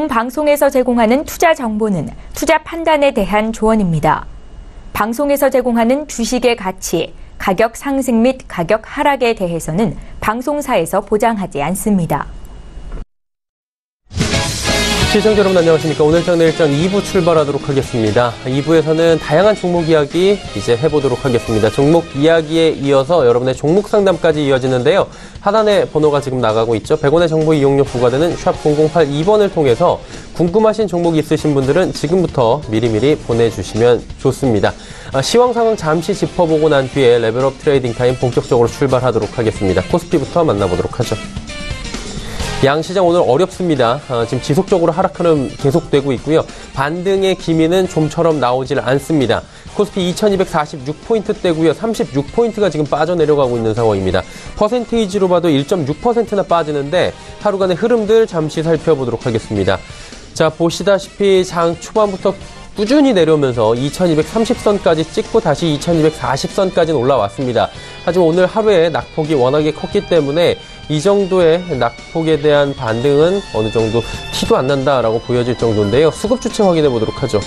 본 방송에서 제공하는 투자 정보는 투자 판단에 대한 조언입니다. 방송에서 제공하는 주식의 가치, 가격 상승 및 가격 하락에 대해서는 방송사에서 보장하지 않습니다. 시청자 여러분 안녕하십니까. 오늘장 내일장 2부 출발하도록 하겠습니다. 2부에서는 다양한 종목 이야기 이제 해보도록 하겠습니다. 종목 이야기에 이어서 여러분의 종목 상담까지 이어지는데요. 하단에 번호가 지금 나가고 있죠. 100원의 정보 이용료 부과되는 샵 0082번을 통해서 궁금하신 종목 있으신 분들은 지금부터 미리미리 보내주시면 좋습니다. 시황 상황 잠시 짚어보고 난 뒤에 레벨업 트레이딩 타임 본격적으로 출발하도록 하겠습니다. 코스피부터 만나보도록 하죠. 양시장 오늘 어렵습니다. 지금 지속적으로 하락 흐름 계속되고 있고요. 반등의 기미는 좀처럼 나오질 않습니다. 코스피 2246포인트대고요. 36포인트가 지금 빠져내려가고 있는 상황입니다. 퍼센테이지로 봐도 1.6%나 빠지는데 하루간의 흐름들 잠시 살펴보도록 하겠습니다. 자, 보시다시피 장 초반부터 꾸준히 내려오면서 2230선까지 찍고 다시 2240선까지는 올라왔습니다. 하지만 오늘 하루에 낙폭이 워낙에 컸기 때문에 이 정도의 낙폭에 대한 반등은 어느 정도 티도 안 난다라고 보여질 정도인데요. 수급 주체 확인해 보도록 하죠.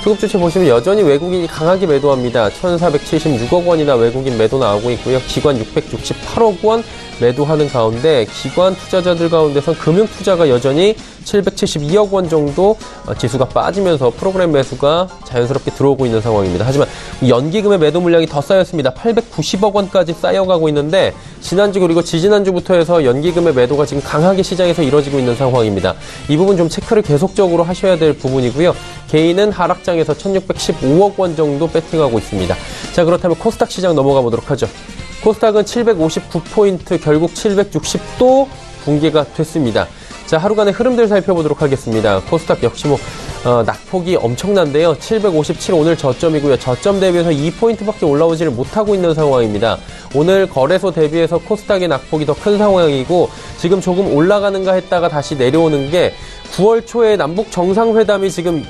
수급 주체 보시면 여전히 외국인이 강하게 매도합니다. 1476억 원이나 외국인 매도 나오고 있고요. 기관 668억 원 매도하는 가운데 기관 투자자들 가운데선 금융 투자가 여전히 772억 원 정도 지수가 빠지면서 프로그램 매수가 자연스럽게 들어오고 있는 상황입니다. 하지만 연기금의 매도 물량이 더 쌓였습니다. 890억 원까지 쌓여가고 있는데 지난주 그리고 지지난주부터 해서 연기금의 매도가 지금 강하게 시장에서 이뤄지고 있는 상황입니다. 이 부분 좀 체크를 계속적으로 하셔야 될 부분이고요. 개인은 하락장에서 1615억 원 정도 배팅하고 있습니다. 자, 그렇다면 코스닥 시장 넘어가 보도록 하죠. 코스닥은 759포인트, 결국 760도 붕괴가 됐습니다. 자, 하루간의 흐름들 살펴보도록 하겠습니다. 코스닥 역시 낙폭이 엄청난데요. 757 오늘 저점이고요. 저점 대비해서 2포인트밖에 올라오지를 못하고 있는 상황입니다. 오늘 거래소 대비해서 코스닥의 낙폭이 더 큰 상황이고 지금 조금 올라가는가 했다가 다시 내려오는 게 9월 초에 남북 정상회담이 지금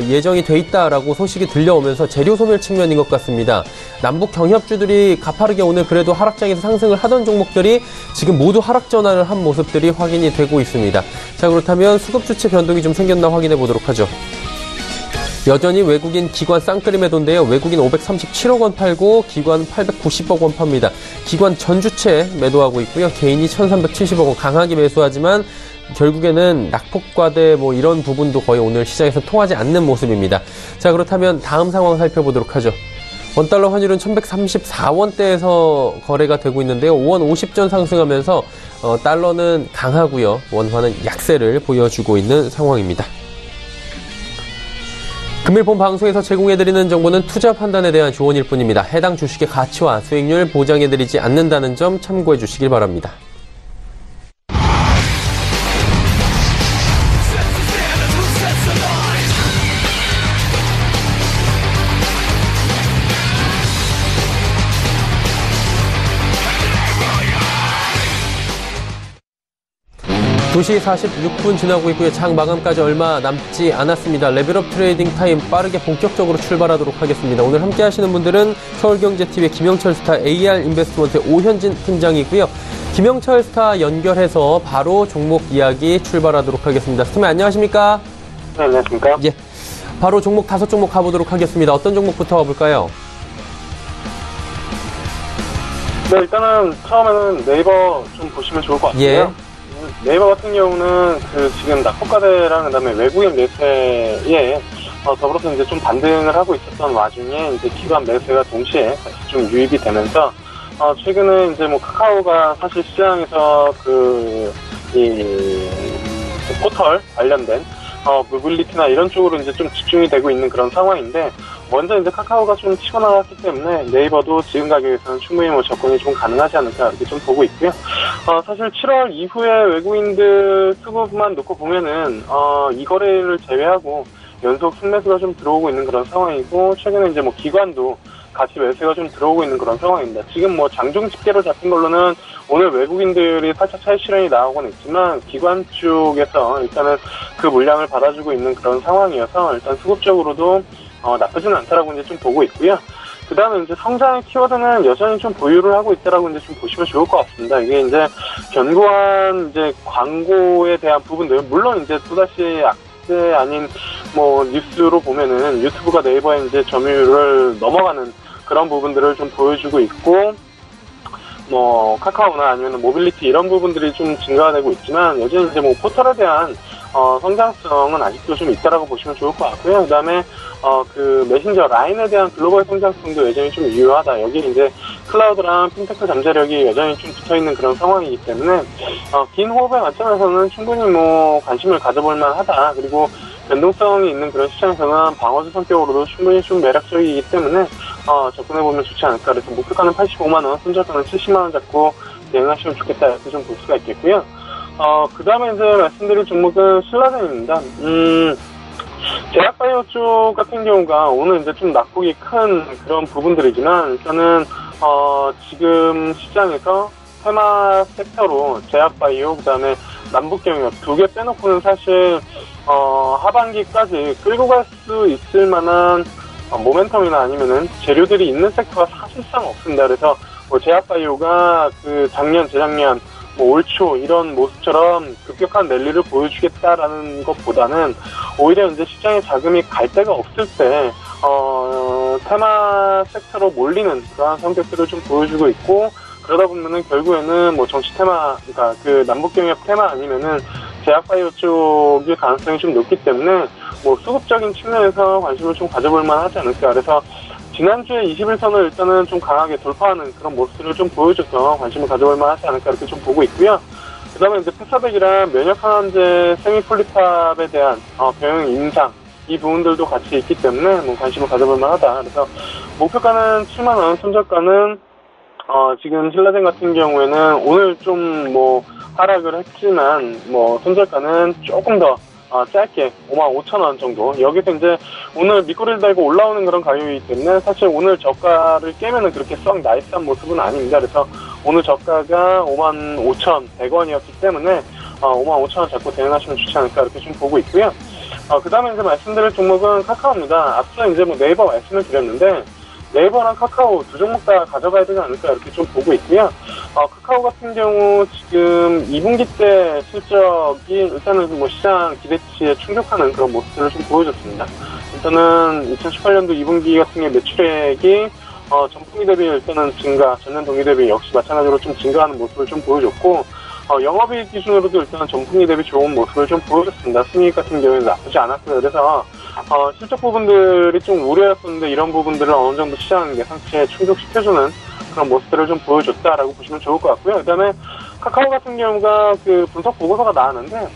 예정이 돼 있다라고 소식이 들려오면서 재료 소멸 측면인 것 같습니다. 남북 경협주들이 가파르게 오늘 그래도 하락장에서 상승을 하던 종목들이 지금 모두 하락 전환을 한 모습들이 확인이 되고 있습니다. 자, 그렇다면 수급 주체 변동이 좀 생겼나 확인해 보도록 하죠. 여전히 외국인 기관 쌍끌이 매도인데요. 외국인 537억 원 팔고 기관 890억 원 팝니다. 기관 전주체 매도하고 있고요. 개인이 1370억 원 강하게 매수하지만 결국에는 낙폭과대 이런 부분도 거의 오늘 시장에서 통하지 않는 모습입니다. 자, 그렇다면 다음 상황 살펴보도록 하죠. 원달러 환율은 1134원대에서 거래가 되고 있는데요. 5원 50전 상승하면서 달러는 강하고요. 원화는 약세를 보여주고 있는 상황입니다. 금일 본 방송에서 제공해드리는 정보는 투자 판단에 대한 조언일 뿐입니다. 해당 주식의 가치와 수익률 보장해드리지 않는다는 점 참고해 주시길 바랍니다. 2시 46분 지나고 있고요. 장 마감까지 얼마 남지 않았습니다. 레벨업 트레이딩 타임 빠르게 본격적으로 출발하도록 하겠습니다. 오늘 함께 하시는 분들은 서울경제TV의 김영철 스타 AR 인베스트먼트의 오현진 팀장이고요. 김영철 스타 연결해서 바로 종목 이야기 출발하도록 하겠습니다. 스타님 안녕하십니까? 네, 안녕하십니까? 예, 바로 종목 5종목 가보도록 하겠습니다. 어떤 종목부터 가볼까요? 네, 일단은 처음에는 네이버 좀 보시면 좋을 것 같고요. 예. 네이버 같은 경우는 지금 낙폭과대랑 그다음에 외국인 매수에 더불어서 이제 좀 반등을 하고 있었던 와중에 이제 기관 매수가 동시에 같이 좀 유입이 되면서 최근에 이제 카카오가 사실 시장에서 이 포털 관련된 모빌리티나 이런 쪽으로 이제 좀 집중이 되고 있는 그런 상황인데, 먼저 이제 카카오가 좀 치고 나갔기 때문에 네이버도 지금 가격에서는 충분히 접근이 좀 가능하지 않을까 이렇게 좀 보고 있고요. 사실 7월 이후에 외국인들 수급만 놓고 보면은 이 거래를 제외하고 연속 순매수가 좀 들어오고 있는 그런 상황이고, 최근에 이제 기관도 같이 매수가 좀 들어오고 있는 그런 상황입니다. 지금 장중 집계로 잡힌 걸로는 오늘 외국인들이 살짝 차익 실현이 나오고는 있지만 기관 쪽에서 일단은 그 물량을 받아주고 있는 그런 상황이어서 일단 수급적으로도 나쁘지는 않다라고 이제 좀 보고 있고요. 그 다음에 이제 성장의 키워드는 여전히 좀 보유를 하고 있다라고 이제 좀 보시면 좋을 것 같습니다. 이게 이제 견고한 이제 광고에 대한 부분들, 물론 이제 또다시 악재 아닌 뭐 뉴스로 보면은 유튜브가 네이버에 이제 점유율을 넘어가는 그런 부분들을 좀 보여주고 있고, 뭐 카카오나 아니면 모빌리티 이런 부분들이 좀 증가되고 있지만 여전히 이제 뭐 포털에 대한 성장성은 아직도 좀 있다라고 보시면 좋을 것 같고요. 그다음에 그 메신저 라인에 대한 글로벌 성장성도 여전히 좀 유효하다. 여기 이제 클라우드랑 핀테크 잠재력이 여전히 좀 붙어 있는 그런 상황이기 때문에 긴 호흡의 관점에서는 충분히 뭐 관심을 가져볼 만하다. 그리고 변동성이 있는 그런 시장에서는 방어주 성격으로도 충분히 좀 매력적이기 때문에 접근해보면 좋지 않을까. 그래서 목표가는 85만원, 손절가는 70만원 잡고 대응하시면 좋겠다. 이렇게 좀 볼 수가 있겠고요. 그 다음에 이제 말씀드릴 종목은 신라젠입니다. 제약바이오 쪽 같은 경우가 오늘 이제 좀 낙폭이 큰 그런 부분들이지만 일단은 지금 시장에서 테마 섹터로 제약바이오, 그 다음에 남북경협 두 개 빼놓고는 사실 하반기까지 끌고 갈 수 있을 만한 모멘텀이나 아니면은 재료들이 있는 섹터가 사실상 없습니다. 그래서 뭐 제약바이오가 그 작년, 재작년, 뭐 올 초 이런 모습처럼 급격한 랠리를 보여주겠다라는 것보다는 오히려 이제 시장에 자금이 갈 데가 없을 때 테마 섹터로 몰리는 그러한 성격들을 좀 보여주고 있고, 그러다 보면은 결국에는 뭐 정치 테마, 그러니까 그 남북경협 테마 아니면은 제약바이오 쪽일 가능성이 좀 높기 때문에 뭐 수급적인 측면에서 관심을 좀 가져볼 만하지 않을까. 그래서 지난주에 21선을 일단은 좀 강하게 돌파하는 그런 모습을 좀 보여줘서 관심을 가져볼 만하지 않을까 이렇게 좀 보고 있고요. 그 다음에 이제 페사백이랑 면역항암제 세미폴리팝에 대한 병용 임상 이 부분들도 같이 있기 때문에 뭐 관심을 가져볼 만하다. 그래서 목표가는 7만원, 손절가는 지금 신라젠 같은 경우에는 오늘 좀 뭐 하락을 했지만 뭐 손절가는 조금 더 짧게 55,000원 정도. 여기서 이제 오늘 밑꼬리를 달고 올라오는 그런 가격이기 때문에 사실 오늘 저가를 깨면은 그렇게 썩 나이스한 모습은 아닙니다. 그래서 오늘 저가가 55,100원이었기 때문에 55,000원 잡고 대응하시면 좋지 않을까 이렇게 좀 보고 있고요. 그 다음에 이제 말씀드릴 종목은 카카오입니다. 앞서 이제 뭐 네이버 말씀을 드렸는데 네이버랑 카카오 두 종목 다 가져가야 되지 않을까 이렇게 좀 보고 있고요. 카카오 같은 경우 지금 2분기 때 실적이 일단은 뭐 시장 기대치에 충족하는 그런 모습들을 좀 보여줬습니다. 일단은 2018년도 2분기 같은 경우 매출액이 전분기 대비 일단은 증가, 전년 동기 대비 역시 마찬가지로 좀 증가하는 모습을 좀 보여줬고, 영업이익 기준으로도 일단은 전분기 대비 좋은 모습을 좀 보여줬습니다. 순이익 같은 경우에는 나쁘지 않았고요. 그래서 실적 부분들이 좀 우려였었는데 이런 부분들을 어느 정도 시장 예상치에 충족시켜주는 그런 모습들을 좀 보여줬다라고 보시면 좋을 것 같고요. 그 다음에 카카오 같은 경우가 그 분석 보고서가 나왔는데,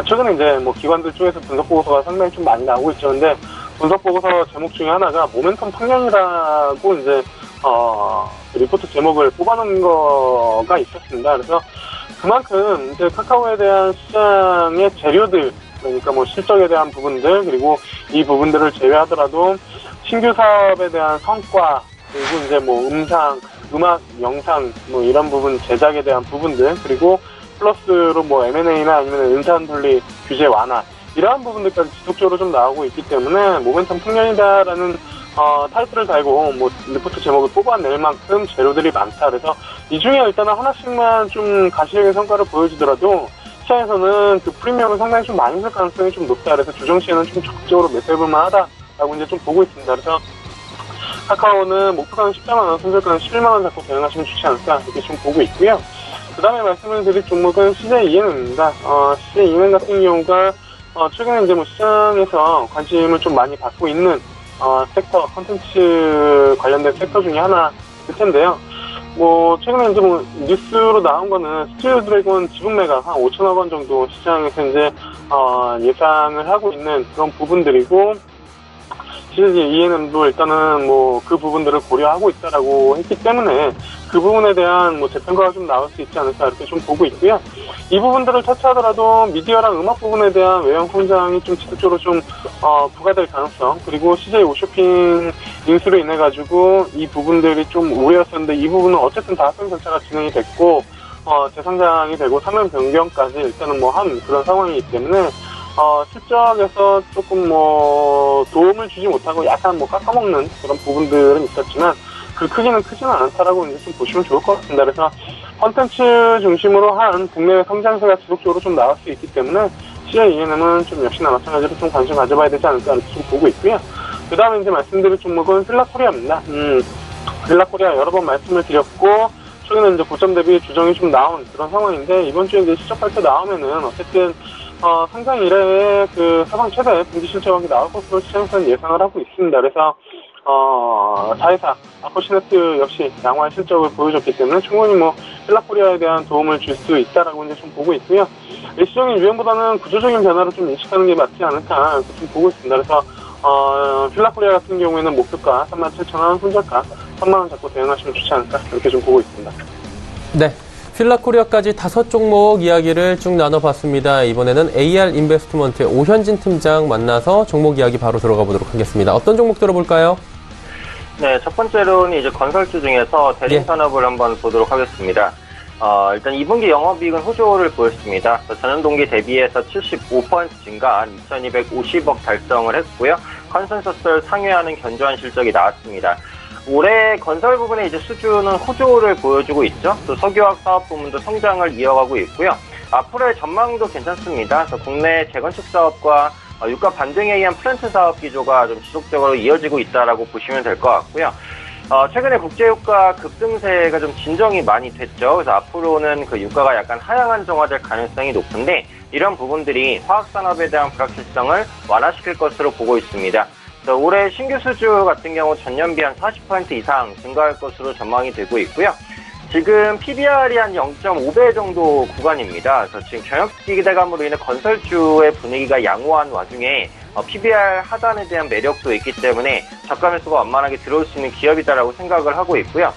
최근에 이제 뭐 기관들 쪽에서 분석 보고서가 상당히 좀 많이 나오고 있죠. 근데 분석 보고서 제목 중에 하나가 모멘텀 평년이라고 이제, 리포트 제목을 뽑아놓은 거가 있었습니다. 그래서 그만큼 이제 카카오에 대한 시장의 재료들, 그러니까 뭐 실적에 대한 부분들, 그리고 이 부분들을 제외하더라도 신규 사업에 대한 성과, 그리고 이제 뭐 음상, 음악, 영상, 뭐 이런 부분 제작에 대한 부분들, 그리고 플러스로 뭐 M&A나 아니면 은산 분리 규제 완화, 이러한 부분들까지 지속적으로 좀 나오고 있기 때문에 모멘텀 풍년이다라는 타이틀을 달고 뭐 리포트 제목을 뽑아낼 만큼 재료들이 많다. 그래서 이 중에 일단은 하나씩만 좀 가시적인 성과를 보여주더라도 시장에서는 그 프리미엄을 상당히 좀 많이 줄 가능성이 좀 높다. 그래서 주정 시에는 좀 적극적으로 매수해볼 만하다라고 이제 좀 보고 있습니다. 그래서 카카오는 목표가는 14만원, 손절가는 11만원 잡고 대응하시면 좋지 않을까 이렇게 좀 보고 있고요. 그 다음에 말씀을 드릴 종목은 CJ-ENM입니다. CJ-ENM 같은 경우가 최근에 이제 뭐 시장에서 관심을 좀 많이 받고 있는 섹터, 컨텐츠 관련된 섹터 중에 하나일 텐데요. 뭐 최근에 이제 뭐 뉴스로 나온 거는 스튜디오 드래곤 지분 매각 한 5천억 원 정도 시장에서 이제 예상을 하고 있는 그런 부분들이고, CJ-ENM도 일단은 뭐 그 부분들을 고려하고 있다라고 했기 때문에 그 부분에 대한 뭐 재평가가 좀 나올 수 있지 않을까 이렇게 좀 보고 있고요. 이 부분들을 터치하더라도 미디어랑 음악 부분에 대한 외형 성장이 좀 지속적으로 좀 부과될 가능성, 그리고 CJ 오쇼핑 인수로 인해 가지고 이 부분들이 좀 우려였었는데 이 부분은 어쨌든 다 합병 절차가 진행이 됐고 재상장이 되고 상명 변경까지 일단은 뭐 한 그런 상황이기 때문에 실적에서 조금 도움을 주지 못하고 약간 깎아먹는 그런 부분들은 있었지만 그 크기는 크지는 않다라고 이제 좀 보시면 좋을 것 같습니다. 그래서 콘텐츠 중심으로 한 국내 성장세가 지속적으로 좀 나올 수 있기 때문에 CIENM은 좀 역시나 마찬가지로 좀 관심 가져봐야 되지 않을까 이렇게 좀 보고 있고요. 그 다음에 이제 말씀드릴 종목은 필라코리아입니다. 필라코리아 여러 번 말씀을 드렸고, 최근에 이제 고점 대비 주정이 좀 나온 그런 상황인데, 이번 주에 이제 실적 발표 나오면은 어쨌든, 상장 이래의 그 사상 최대 분기 실적이 나올 것으로 시장에서는 예상을 하고 있습니다. 그래서, 자회사, 아코시네트 역시 양호한 실적을 보여줬기 때문에 충분히 필라코리아에 대한 도움을 줄 수 있다라고 이제 좀 보고 있고요. 일시적인 유행보다는 구조적인 변화를 좀 인식하는 게 맞지 않을까 이렇게 좀 보고 있습니다. 그래서, 필라코리아 같은 경우에는 목표가 37,000원, 손절가 3만원 잡고 대응하시면 좋지 않을까 이렇게 좀 보고 있습니다. 네. 필라코리아까지 5종목 이야기를 쭉 나눠봤습니다. 이번에는 AR 인베스트먼트의 오현진 팀장 만나서 종목 이야기 바로 들어가 보도록 하겠습니다. 어떤 종목 들어볼까요? 네, 첫 번째로는 이제 건설주 중에서 대림산업을 한번 보도록 하겠습니다. 일단 2분기 영업이익은 호조를 보였습니다. 전년 동기 대비해서 75% 증가한 2,250억 달성을 했고요. 컨센서스를 상회하는 견조한 실적이 나왔습니다. 올해 건설 부분의 이제 수주는 호조를 보여주고 있죠. 또 석유화학 사업 부문도 성장을 이어가고 있고요. 앞으로의 전망도 괜찮습니다. 그래서 국내 재건축 사업과 유가 반등에 의한 플랜트 사업 기조가 좀 지속적으로 이어지고 있다라고 보시면 될 것 같고요. 최근에 국제유가 급등세가 좀 진정이 많이 됐죠. 그래서 앞으로는 그 유가가 약간 하향 정화될 가능성이 높은데, 이런 부분들이 화학산업에 대한 불확실성을 완화시킬 것으로 보고 있습니다. 올해 신규 수주 같은 경우 전년비 한 40% 이상 증가할 것으로 전망이 되고 있고요. 지금 PBR이 한 0.5배 정도 구간입니다. 그래서 지금 경영 기대감으로 인해 건설주의 분위기가 양호한 와중에 PBR 하단에 대한 매력도 있기 때문에 저가 매수가 완만하게 들어올 수 있는 기업이다라고 생각을 하고 있고요.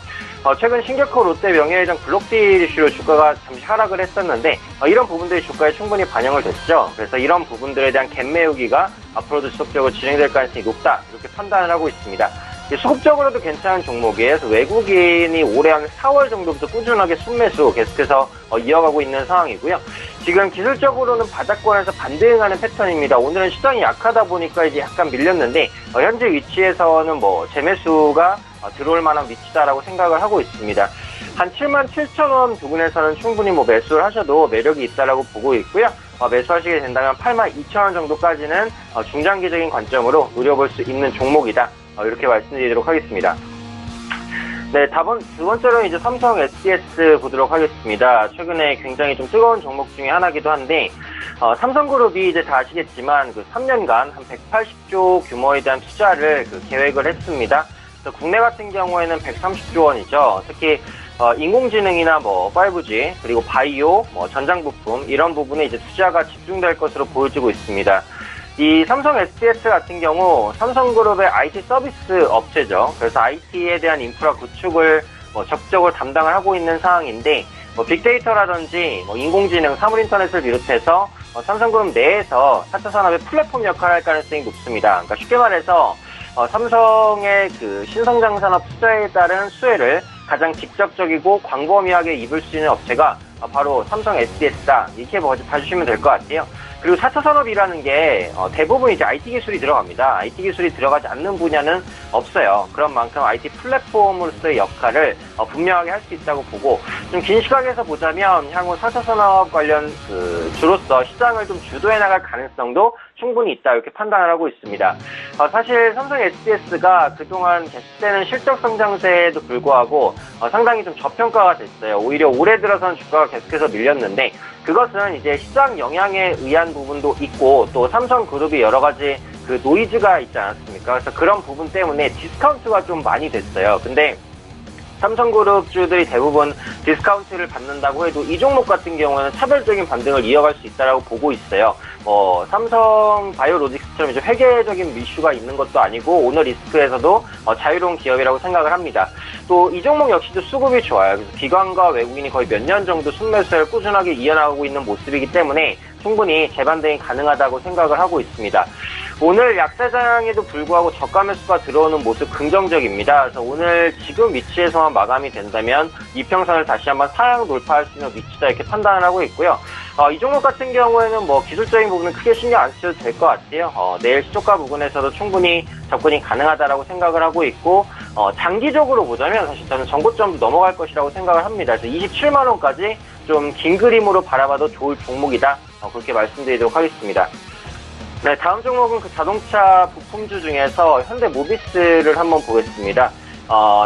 최근 신격호 롯데 명예회장 블록딜 이슈로 주가가 잠시 하락을 했었는데, 이런 부분들이 주가에 충분히 반영을 됐죠. 그래서 이런 부분들에 대한 갭 메우기가 앞으로도 지속적으로 진행될 가능성이 높다, 이렇게 판단을 하고 있습니다. 수급적으로도 괜찮은 종목이에요. 그래서 외국인이 올해 한 4월 정도부터 꾸준하게 순매수 계속해서 이어가고 있는 상황이고요. 지금 기술적으로는 바닥권에서 반등하는 패턴입니다. 오늘은 시장이 약하다 보니까 이제 약간 밀렸는데, 현재 위치에서는 재매수가 들어올 만한 위치다라고 생각을 하고 있습니다. 한 77,000원 부근에서는 충분히 매수를 하셔도 매력이 있다라고 보고 있고요. 매수하시게 된다면 82,000원 정도까지는 중장기적인 관점으로 노려볼 수 있는 종목이다, 이렇게 말씀드리도록 하겠습니다. 네, 두 번째로는 이제 삼성 SDS 보도록 하겠습니다. 최근에 굉장히 좀 뜨거운 종목 중에 하나기도 한데, 삼성그룹이 이제 다 아시겠지만 3년간 한 180조 규모에 대한 투자를 계획을 했습니다. 그래서 국내 같은 경우에는 130조 원이죠. 특히 인공지능이나 5G, 그리고 바이오, 전장부품, 이런 부분에 이제 투자가 집중될 것으로 보여지고 있습니다. 이 삼성 SDS 같은 경우 삼성그룹의 IT 서비스 업체죠. 그래서 IT에 대한 인프라 구축을 적극적으로 담당을 하고 있는 상황인데, 빅데이터라든지 인공지능, 사물인터넷을 비롯해서 삼성그룹 내에서 4차 산업의 플랫폼 역할을 할 가능성이 높습니다. 그러니까 쉽게 말해서 삼성의 신성장 산업 투자에 따른 수혜를 가장 직접적이고 광범위하게 입을 수 있는 업체가 바로 삼성 SDS다, 이렇게 봐주시면 될 것 같아요. 그리고 4차 산업이라는 게 대부분 이제 IT 기술이 들어갑니다. IT 기술이 들어가지 않는 분야는 없어요. 그런 만큼 IT 플랫폼으로서의 역할을 분명하게 할 수 있다고 보고, 좀 긴 시각에서 보자면 향후 4차 산업 관련 주로서 시장을 좀 주도해 나갈 가능성도 충분히 있다, 이렇게 판단을 하고 있습니다. 사실 삼성 SDS가 그동안 계속되는 실적 성장세에도 불구하고 상당히 좀 저평가가 됐어요. 오히려 올해 들어서는 주가가 계속해서 밀렸는데, 그것은 이제 시장 영향에 의한 부분도 있고, 또 삼성그룹이 여러 가지 노이즈가 있지 않았습니까? 그래서 그런 부분 때문에 디스카운트가 좀 많이 됐어요. 근데 삼성그룹주들이 대부분 디스카운트를 받는다고 해도 이 종목 같은 경우에는 차별적인 반등을 이어갈 수 있다라고 보고 있어요. 삼성 바이오로직스처럼 이제 회계적인 이슈가 있는 것도 아니고 오너 리스크에서도 자유로운 기업이라고 생각을 합니다. 또 이 종목 역시도 수급이 좋아요. 그래서 기관과 외국인이 거의 몇 년 정도 순매수를 꾸준하게 이어나가고 있는 모습이기 때문에 충분히 재반등이 가능하다고 생각을 하고 있습니다. 오늘 약세장에도 불구하고 저가 매수가 들어오는 모습 긍정적입니다. 그래서 오늘 지금 위치에서만 마감이 된다면 이평선을 다시 한번 상향 돌파할 수 있는 위치다, 이렇게 판단을 하고 있고요. 이 종목 같은 경우에는 뭐 기술적인 부분은 크게 신경 안 쓰셔도 될 것 같아요. 내일 시초가 부근에서도 충분히 접근이 가능하다라고 생각을 하고 있고, 장기적으로 보자면 사실 저는 전고점도 넘어갈 것이라고 생각을 합니다. 그래서 27만 원까지 좀 긴 그림으로 바라봐도 좋을 종목이다. 그렇게 말씀드리도록 하겠습니다. 네, 다음 종목은 그 자동차 부품주 중에서 현대모비스를 한번 보겠습니다.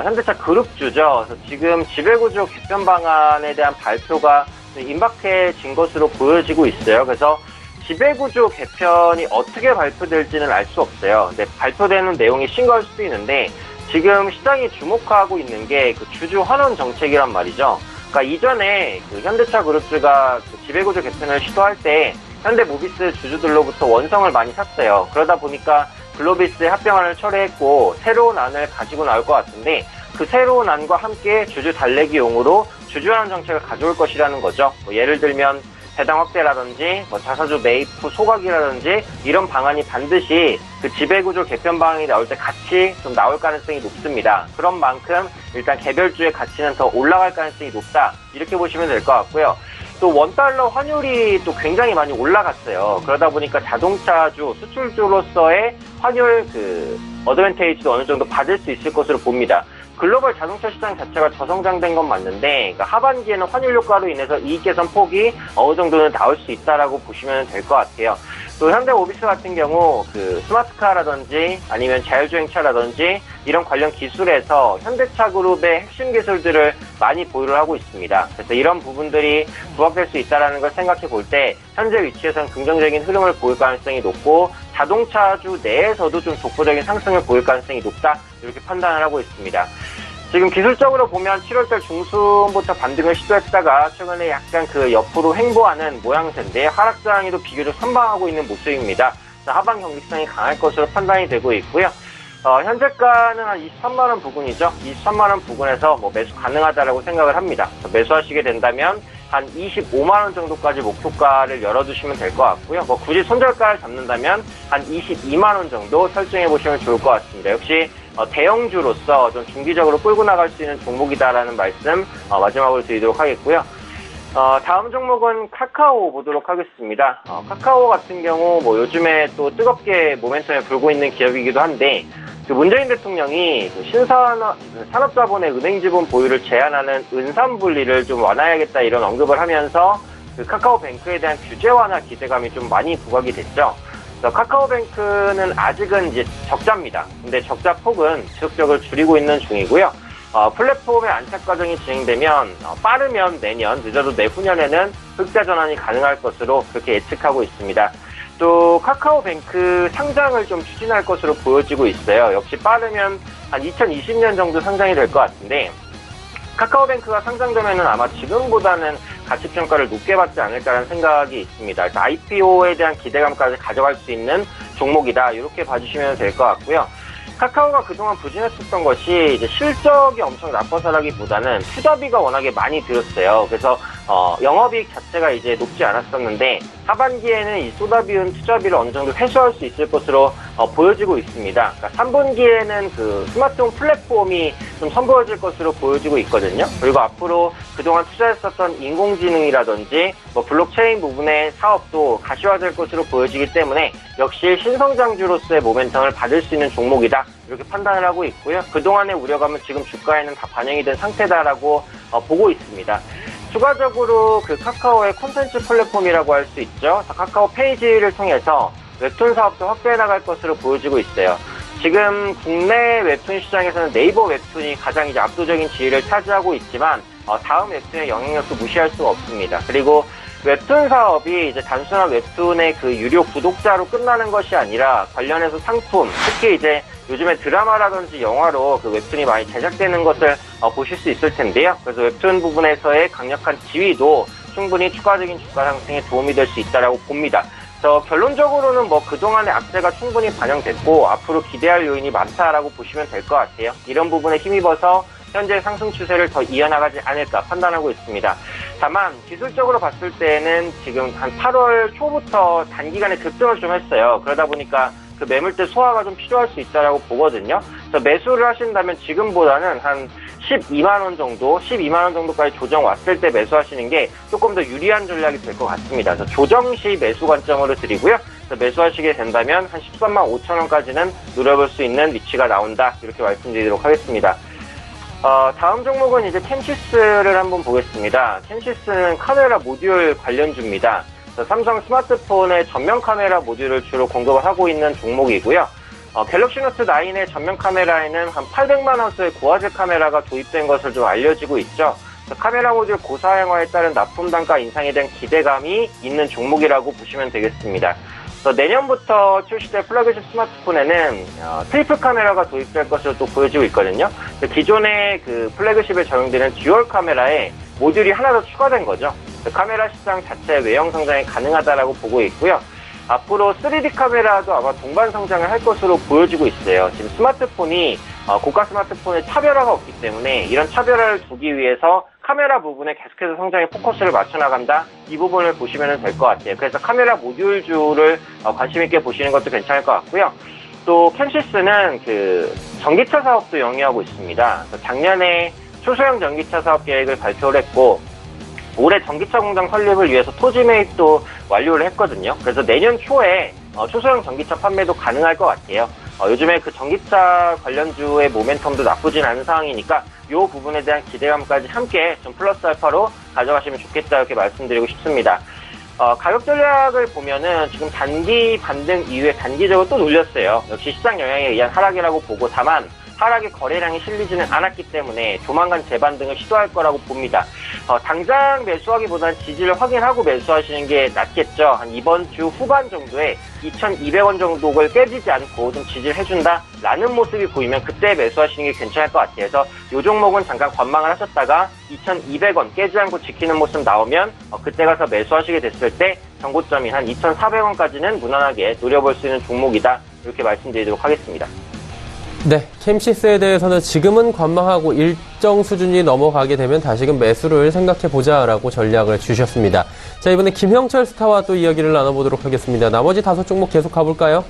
현대차 그룹주죠. 그래서 지금 지배구조 개편 방안에 대한 발표가 임박해진 것으로 보여지고 있어요. 그래서 지배구조 개편이 어떻게 발표될지는 알 수 없어요. 근데 발표되는 내용이 싱거울 수도 있는데 지금 시장이 주목하고 있는 게 그 주주 환원 정책이란 말이죠. 그러니까 이전에 그 현대차 그룹주가 그 지배구조 개편을 시도할 때 현대모비스 주주들로부터 원성을 많이 샀어요. 그러다 보니까 글로비스의 합병안을 철회했고 새로운 안을 가지고 나올 것 같은데 그 새로운 안과 함께 주주 달래기용으로 주주환원 정책을 가져올 것이라는 거죠. 뭐 예를 들면 배당 확대라든지 뭐 자사주 매입 후 소각이라든지 이런 방안이 반드시 그 지배구조 개편 방안이 나올 때 같이 좀 나올 가능성이 높습니다. 그런 만큼 일단 개별주의 가치는 더 올라갈 가능성이 높다. 이렇게 보시면 될 것 같고요. 또 원달러 환율이 또 굉장히 많이 올라갔어요. 그러다 보니까 자동차주 수출주로서의 환율 그 어드밴테이지도 어느 정도 받을 수 있을 것으로 봅니다. 글로벌 자동차 시장 자체가 저성장된 건 맞는데 그러니까 하반기에는 환율 효과로 인해서 이익 개선 폭이 어느 정도는 나올 수 있다라고 보시면 될 것 같아요. 또 현대모비스 같은 경우 그 스마트카라든지 아니면 자율주행차라든지 이런 관련 기술에서 현대차 그룹의 핵심 기술들을 많이 보유를 하고 있습니다. 그래서 이런 부분들이 부각될 수 있다는 걸 생각해 볼 때 현재 위치에서는 긍정적인 흐름을 보일 가능성이 높고 자동차주 내에서도 좀 독보적인 상승을 보일 가능성이 높다 이렇게 판단을 하고 있습니다. 지금 기술적으로 보면 7월달 중순부터 반등을 시도했다가 최근에 약간 그 옆으로 횡보하는 모양새인데 하락장에도 비교적 선방하고 있는 모습입니다. 하반 경직성이 강할 것으로 판단이 되고 있고요. 현재가는 한 23만원 부근이죠. 23만원 부근에서 뭐 매수 가능하다라고 생각을 합니다. 매수하시게 된다면 한 25만원 정도까지 목표가를 열어두시면 될 것 같고요. 뭐 굳이 손절가를 잡는다면 한 22만원 정도 설정해 보시면 좋을 것 같습니다. 역시 대형주로서 좀 중기적으로 끌고 나갈 수 있는 종목이다라는 말씀 마지막으로 드리도록 하겠고요. 다음 종목은 카카오 보도록 하겠습니다. 카카오 같은 경우 뭐 요즘에 또 뜨겁게 모멘텀에 불고 있는 기업이기도 한데 그 문재인 대통령이 그 산업자본의 은행 지분 보유를 제한하는 은산 분리를 좀 완화해야겠다 이런 언급을 하면서 그 카카오뱅크에 대한 규제 완화 기대감이 좀 많이 부각이 됐죠. 그래서 카카오뱅크는 아직은 이제 적자입니다. 근데 적자 폭은 지속적으로 줄이고 있는 중이고요. 플랫폼의 안착 과정이 진행되면 빠르면 내년, 늦어도 내후년에는 흑자 전환이 가능할 것으로 그렇게 예측하고 있습니다. 또 카카오뱅크 상장을 좀 추진할 것으로 보여지고 있어요. 역시 빠르면 한 2020년 정도 상장이 될 것 같은데 카카오뱅크가 상장되면은 아마 지금보다는 가치평가를 높게 받지 않을까라는 생각이 있습니다. IPO에 대한 기대감까지 가져갈 수 있는 종목이다. 이렇게 봐주시면 될 것 같고요. 카카오가 그동안 부진했었던 것이 이제 실적이 엄청 나빠서라기보다는 투자비가 워낙에 많이 들었어요. 그래서 영업이익 자체가 이제 높지 않았었는데 하반기에는 이 쏟아비운 투자비를 어느 정도 회수할 수 있을 것으로 보여지고 있습니다. 그러니까 3분기에는 그 스마트홈 플랫폼이 좀 선보여질 것으로 보여지고 있거든요. 그리고 앞으로 그동안 투자했었던 인공지능이라든지 뭐 블록체인 부분의 사업도 가시화될 것으로 보여지기 때문에 역시 신성장주로서의 모멘텀을 받을 수 있는 종목이다. 이렇게 판단을 하고 있고요. 그동안의 우려감은 지금 주가에는 다 반영이 된 상태다라고 보고 있습니다. 추가적으로 그 카카오의 콘텐츠 플랫폼이라고 할 수 있죠. 카카오 페이지를 통해서 웹툰 사업도 확대해 나갈 것으로 보여지고 있어요. 지금 국내 웹툰 시장에서는 네이버 웹툰이 가장 이제 압도적인 지위를 차지하고 있지만 다음 웹툰의 영향력도 무시할 수가 없습니다. 그리고 웹툰 사업이 이제 단순한 웹툰의 그 유료 구독자로 끝나는 것이 아니라 관련해서 상품, 특히 이제 요즘에 드라마라든지 영화로 그 웹툰이 많이 제작되는 것을 보실 수 있을 텐데요. 그래서 웹툰 부분에서의 강력한 지위도 충분히 추가적인 주가 상승에 도움이 될 수 있다라고 봅니다. 그래서 결론적으로는 뭐 그동안의 악재가 충분히 반영됐고 앞으로 기대할 요인이 많다라고 보시면 될 것 같아요. 이런 부분에 힘입어서 현재 상승 추세를 더 이어나가지 않을까 판단하고 있습니다. 다만 기술적으로 봤을 때는 지금 한 8월 초부터 단기간에 급등을 좀 했어요. 그러다 보니까 그 매물대 소화가 좀 필요할 수 있다라고 보거든요. 그래서 매수를 하신다면 지금보다는 한 12만 원 정도까지 조정 왔을 때 매수하시는 게 조금 더 유리한 전략이 될 것 같습니다. 그래서 조정 시 매수 관점으로 드리고요. 매수하시게 된다면 한 13만 5천 원까지는 노려볼 수 있는 위치가 나온다. 이렇게 말씀드리도록 하겠습니다. 다음 종목은 이제 캠시스를 한번 보겠습니다. 캠시스는 카메라 모듈 관련주입니다. 삼성 스마트폰의 전면 카메라 모듈을 주로 공급을 하고 있는 종목이고요. 갤럭시 노트 9의 전면 카메라에는 한 800만 화소의 고화질 카메라가 도입된 것을 좀 알려지고 있죠. 카메라 모듈 고사양화에 따른 납품 단가 인상에 대한 기대감이 있는 종목이라고 보시면 되겠습니다. 내년부터 출시될 플래그십 스마트폰에는 트리플 카메라가 도입될 것으로 또 보여지고 있거든요. 기존의 그 플래그십에 적용되는 듀얼 카메라에 모듈이 하나 더 추가된 거죠. 카메라 시장 자체 외형 성장이 가능하다라고 보고 있고요. 앞으로 3D 카메라도 아마 동반 성장을 할 것으로 보여지고 있어요. 지금 스마트폰이 고가 스마트폰의 차별화가 없기 때문에 이런 차별화를 두기 위해서 카메라 부분에 계속해서 성장에 포커스를 맞춰 나간다. 이 부분을 보시면 될 것 같아요. 그래서 카메라 모듈주를 관심 있게 보시는 것도 괜찮을 것 같고요. 또 캠시스는 그 전기차 사업도 영위하고 있습니다. 작년에 초소형 전기차 사업 계획을 발표를 했고 올해 전기차 공장 설립을 위해서 토지 매입도 완료를 했거든요. 그래서 내년 초에 초소형 전기차 판매도 가능할 것 같아요. 요즘에 그 전기차 관련주의 모멘텀도 나쁘진 않은 상황이니까 이 부분에 대한 기대감까지 함께 좀 플러스 알파로 가져가시면 좋겠다 이렇게 말씀드리고 싶습니다. 가격 전략을 보면은 지금 단기 반등 이후에 단기적으로 또 눌렸어요. 역시 시장 영향에 의한 하락이라고 보고 다만 하락의 거래량이 실리지는 않았기 때문에 조만간 재반등을 시도할 거라고 봅니다. 당장 매수하기보다는 지지를 확인하고 매수하시는 게 낫겠죠. 한 이번 주 후반 정도에 2,200원 정도를 깨지지 않고 좀 지지를 해준다라는 모습이 보이면 그때 매수하시는 게 괜찮을 것 같아요. 그래서 이 종목은 잠깐 관망을 하셨다가 2,200원 깨지 않고 지키는 모습 나오면 그때 가서 매수하시게 됐을 때 정고점이 한 2,400원까지는 무난하게 노려볼 수 있는 종목이다. 이렇게 말씀드리도록 하겠습니다. 네, 캠시스에 대해서는 지금은 관망하고 일정 수준이 넘어가게 되면 다시금 매수를 생각해보자라고 전략을 주셨습니다. 자, 이번에 김형철 스타와 또 이야기를 나눠보도록 하겠습니다. 나머지 5종목 계속 가볼까요?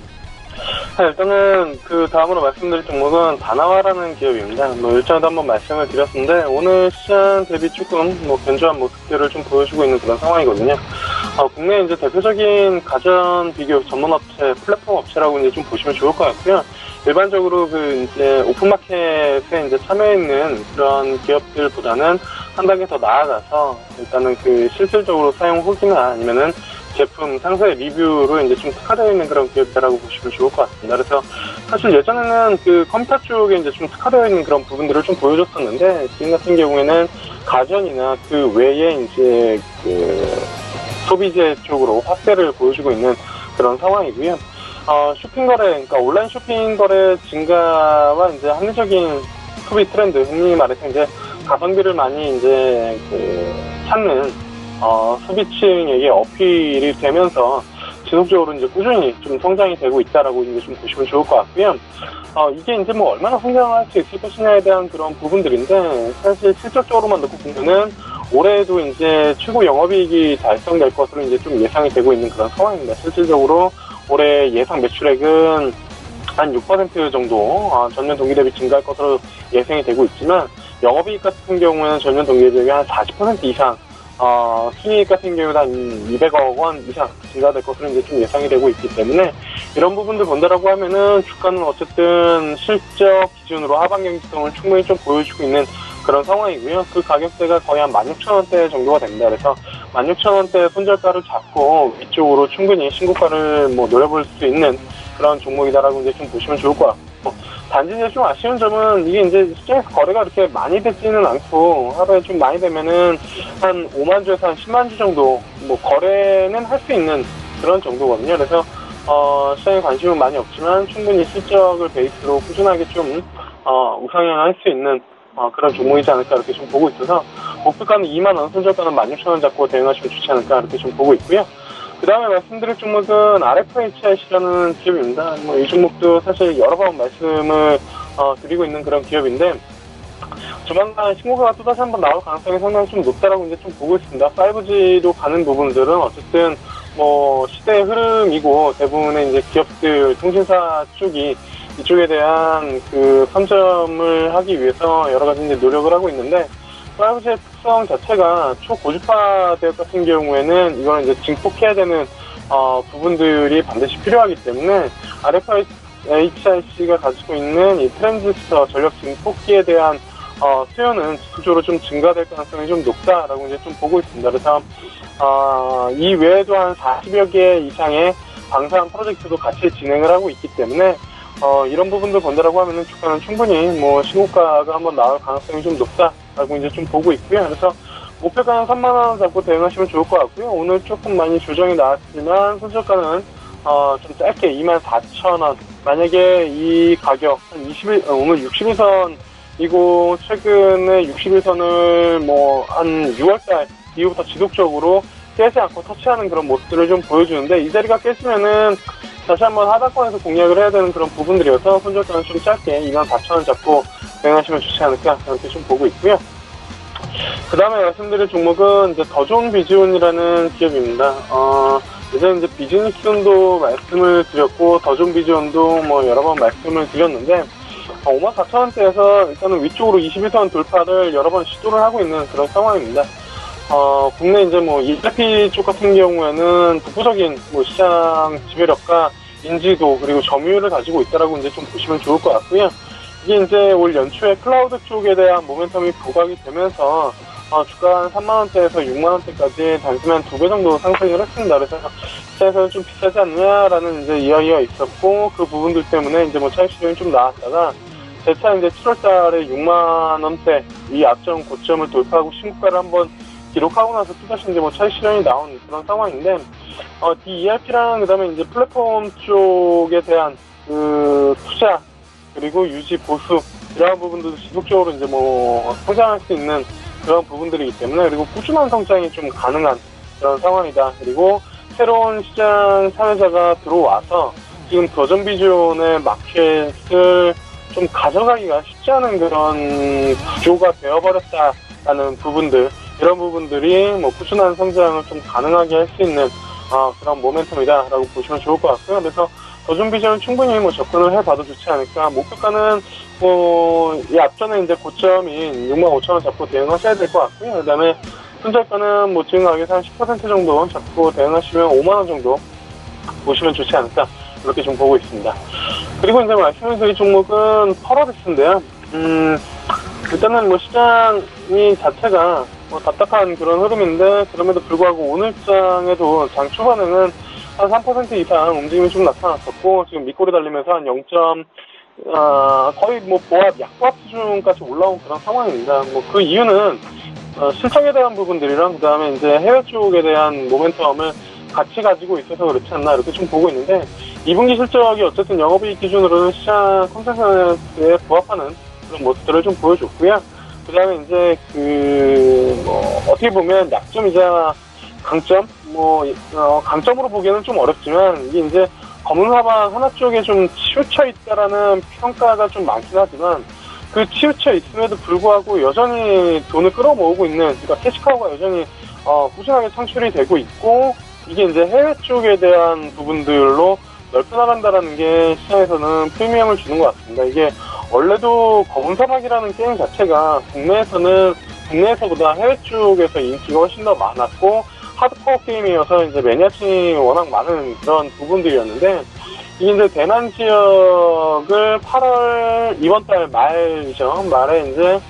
일단은 그 다음으로 말씀드릴 종목은 다나와라는 기업입니다. 일전에도 한번 말씀을 드렸는데 오늘 시장 대비 조금 견조한 모습들을 좀 보여주고 있는 그런 상황이거든요. 국내 이제 대표적인 가전 비교 전문 업체, 플랫폼 업체라고 이제 좀 보시면 좋을 것 같고요. 일반적으로 그 이제 오픈마켓에 이제 참여 있는 그런 기업들보다는 한 단계 더 나아가서 일단은 그 실질적으로 사용 후기나 아니면은 제품 상세 리뷰로 이제 좀 특화되어 있는 그런 기업이라고 보시면 좋을 것 같습니다. 그래서 사실 예전에는 그 컴퓨터 쪽에 이제 좀 특화되어 있는 그런 부분들을 좀 보여줬었는데 지금 같은 경우에는 가전이나 그 외에 이제 그 소비재 쪽으로 확대를 보여주고 있는 그런 상황이고요. 쇼핑 거래, 그러니까 온라인 쇼핑 거래 증가와 이제 합리적인 소비 트렌드, 흔히 말해서 이제 가성비를 많이 이제 찾는 소비층에게 어필이 되면서 지속적으로 이제 꾸준히 좀 성장이 되고 있다라고 이제 좀 보시면 좋을 것 같고요. 이게 이제 얼마나 성장할 수 있을 것이냐에 대한 그런 부분들인데 사실 실질적으로만 놓고 보면은 올해도 이제 최고 영업이익이 달성될 것으로 이제 좀 예상이 되고 있는 그런 상황입니다. 실질적으로 올해 예상 매출액은 한 6% 정도 전년 동기 대비 증가할 것으로 예상이 되고 있지만 영업이익 같은 경우는 전년 동기 대비 한 40% 이상 순이익 같은 경우는 한 200억 원 이상 증가될 것으로 이제 좀 예상이 되고 있기 때문에 이런 부분들 본다라고 하면은 주가는 어쨌든 실적 기준으로 하방 경직성을 충분히 좀 보여주고 있는 그런 상황이고요. 그 가격대가 거의 한 16,000원대 정도가 됩니다. 그래서 16,000원대 손절가를 잡고 위쪽으로 충분히 신고가를 노려볼 수 있는 그런 종목이다라고 이제 좀 보시면 좋을 것 같고 단지 이제 좀 아쉬운 점은 이게 이제 시장에서 거래가 그렇게 많이 되지는 않고 하루에 좀 많이 되면은 한 5만 주에서 한 10만 주 정도 거래는 할 수 있는 그런 정도거든요. 그래서 시장에 관심은 많이 없지만 충분히 실적을 베이스로 꾸준하게 좀 우상향할 수 있는 그런 종목이지 않을까 이렇게 좀 보고 있어서 목표가는 2만 원, 손절가는 16,000원 잡고 대응하시면 좋지 않을까 이렇게 좀 보고 있고요. 그 다음에 말씀드릴 종목은 RFHIC라는 기업입니다. 이 종목도 사실 여러 번 말씀을 드리고 있는 그런 기업인데 조만간 신고가가 또다시 한번 나올 가능성이 상당히 좀 높다라고 이제 좀 보고 있습니다. 5G로 가는 부분들은 어쨌든 시대의 흐름이고 대부분의 이제 기업들, 통신사 쪽이 이쪽에 대한 그 선점을 하기 위해서 여러 가지 이제 노력을 하고 있는데 5G의 특성 자체가 초고주파 대역 같은 경우에는 이거는 이제 증폭해야 되는 부분들이 반드시 필요하기 때문에 RFHIC가 가지고 있는 이 트랜지스터 전력 증폭기에 대한 수요는 지속적으로 좀 증가될 가능성이 좀 높다라고 이제 좀 보고 있습니다. 그래서 이 외에도 한 40여 개 이상의 방산 프로젝트도 같이 진행을 하고 있기 때문에 이런 부분들 본다라고 하면은 주가는 충분히 뭐 신고가가 한번 나올 가능성이 좀 높다라고 이제 좀 보고 있고요. 그래서 목표가는 3만 원 잡고 대응하시면 좋을 것 같고요. 오늘 조금 많이 조정이 나왔지만 손절가는 좀 짧게 24,000원. 만약에 이 가격 한 20일 오늘 61선이고 최근에 61선을 뭐 한 6월달 이후부터 지속적으로 깨지 않고 터치하는 그런 모습들을 좀 보여주는데 이 자리가 깨지면은 다시 한번 하단권에서 공략을 해야 되는 그런 부분들이어서 손절가는 좀 짧게 24,000원 잡고 대응하시면 좋지 않을까 이렇게 좀 보고 있고요. 그 다음에 말씀드릴 종목은 이제 더 좋은 비즈온이라는 기업입니다. 예전에 이제 비즈니스온도 말씀을 드렸고 더 좋은 비즈온도 뭐 여러 번 말씀을 드렸는데 54,000원대에서 일단은 위쪽으로 21선 돌파를 여러 번 시도를 하고 있는 그런 상황입니다. 국내 이제 뭐 ERP 쪽 같은 경우에는 독보적인 뭐 시장 지배력과 인지도 그리고 점유율을 가지고 있다라고 이제 좀 보시면 좋을 것 같고요. 이게 이제 올 연초에 클라우드 쪽에 대한 모멘텀이 부각이 되면서 주가 한 3만원대에서 6만원대까지 단순히 한 2배 정도 상승을 했습니다. 그래서 시장에서는 좀 비싸지 않냐라는 이제 이야기가 있었고 그 부분들 때문에 이제 뭐 차익 실현이 좀 나왔다가 재차 이제 7월달에 6만원대 이 앞전 고점을 돌파하고 신고가를 한번 기록하고 나서 또다시 이제 뭐 차익 실현이 나온 그런 상황인데 DERP랑 그다음에 이제 플랫폼 쪽에 대한 그 투자 그리고 유지 보수 이러한 부분들도 지속적으로 이제 뭐 성장할 수 있는 그런 부분들이기 때문에 그리고 꾸준한 성장이 좀 가능한 그런 상황이다. 그리고 새로운 시장 참여자가 들어와서 지금 더전 비전의 마켓을 좀 가져가기가 쉽지 않은 그런 구조가 되어버렸다라는 부분들 이런 부분들이 뭐 꾸준한 성장을 좀 가능하게 할 수 있는 그런 모멘텀이다라고 보시면 좋을 것 같고요. 그래서 더전 비전은 충분히 뭐 접근을 해봐도 좋지 않을까. 목표가는 뭐 이 앞전에 이제 고점인 65,000원 잡고 대응하셔야 될 것 같고요. 그다음에 손절가는 뭐 지금 가격에서 한 10% 정도 잡고 대응하시면 5만원 정도 보시면 좋지 않을까 이렇게 좀 보고 있습니다. 그리고 이제 말씀드린 종목은 펄어비스인데요. 일단은 뭐 시장이 자체가 뭐 답답한 그런 흐름인데 그럼에도 불구하고 오늘 장에도 장 초반에는 한 3% 이상 움직임이 좀 나타났었고 지금 밑꼬리 달리면서 한 0. 거의 뭐 보합, 약보합 수준까지 올라온 그런 상황입니다. 뭐 그 이유는 실적에 대한 부분들이랑 그 다음에 이제 해외 쪽에 대한 모멘텀을 같이 가지고 있어서 그렇지 않나 이렇게 좀 보고 있는데 2분기 실적이 어쨌든 영업이익 기준으로는 시장 컨센서스에 부합하는 그런 모습들을 좀 보여줬고요. 그 다음에 이제 어떻게 보면 약점이자 강점? 강점으로 보기에는 좀 어렵지만 이게 이제 검은 사방 하나 쪽에 좀 치우쳐 있다라는 평가가 좀 많긴 하지만 그 치우쳐 있음에도 불구하고 여전히 돈을 끌어모으고 있는 그러니까 캐시카우가 여전히 꾸준하게 창출이 되고 있고 이게 이제 해외 쪽에 대한 부분들로 넓혀나간다라는 게 시장에서는 프리미엄을 주는 것 같습니다. 이게 원래도 검은 사막이라는 게임 자체가 국내에서보다 해외 쪽에서 인기가 훨씬 더 많았고 하드코어 게임이어서 이제 매니아층이 워낙 많은 그런 부분들이었는데 이게 이제 대만 지역을 8월 이번 달 말이죠. 말에 이제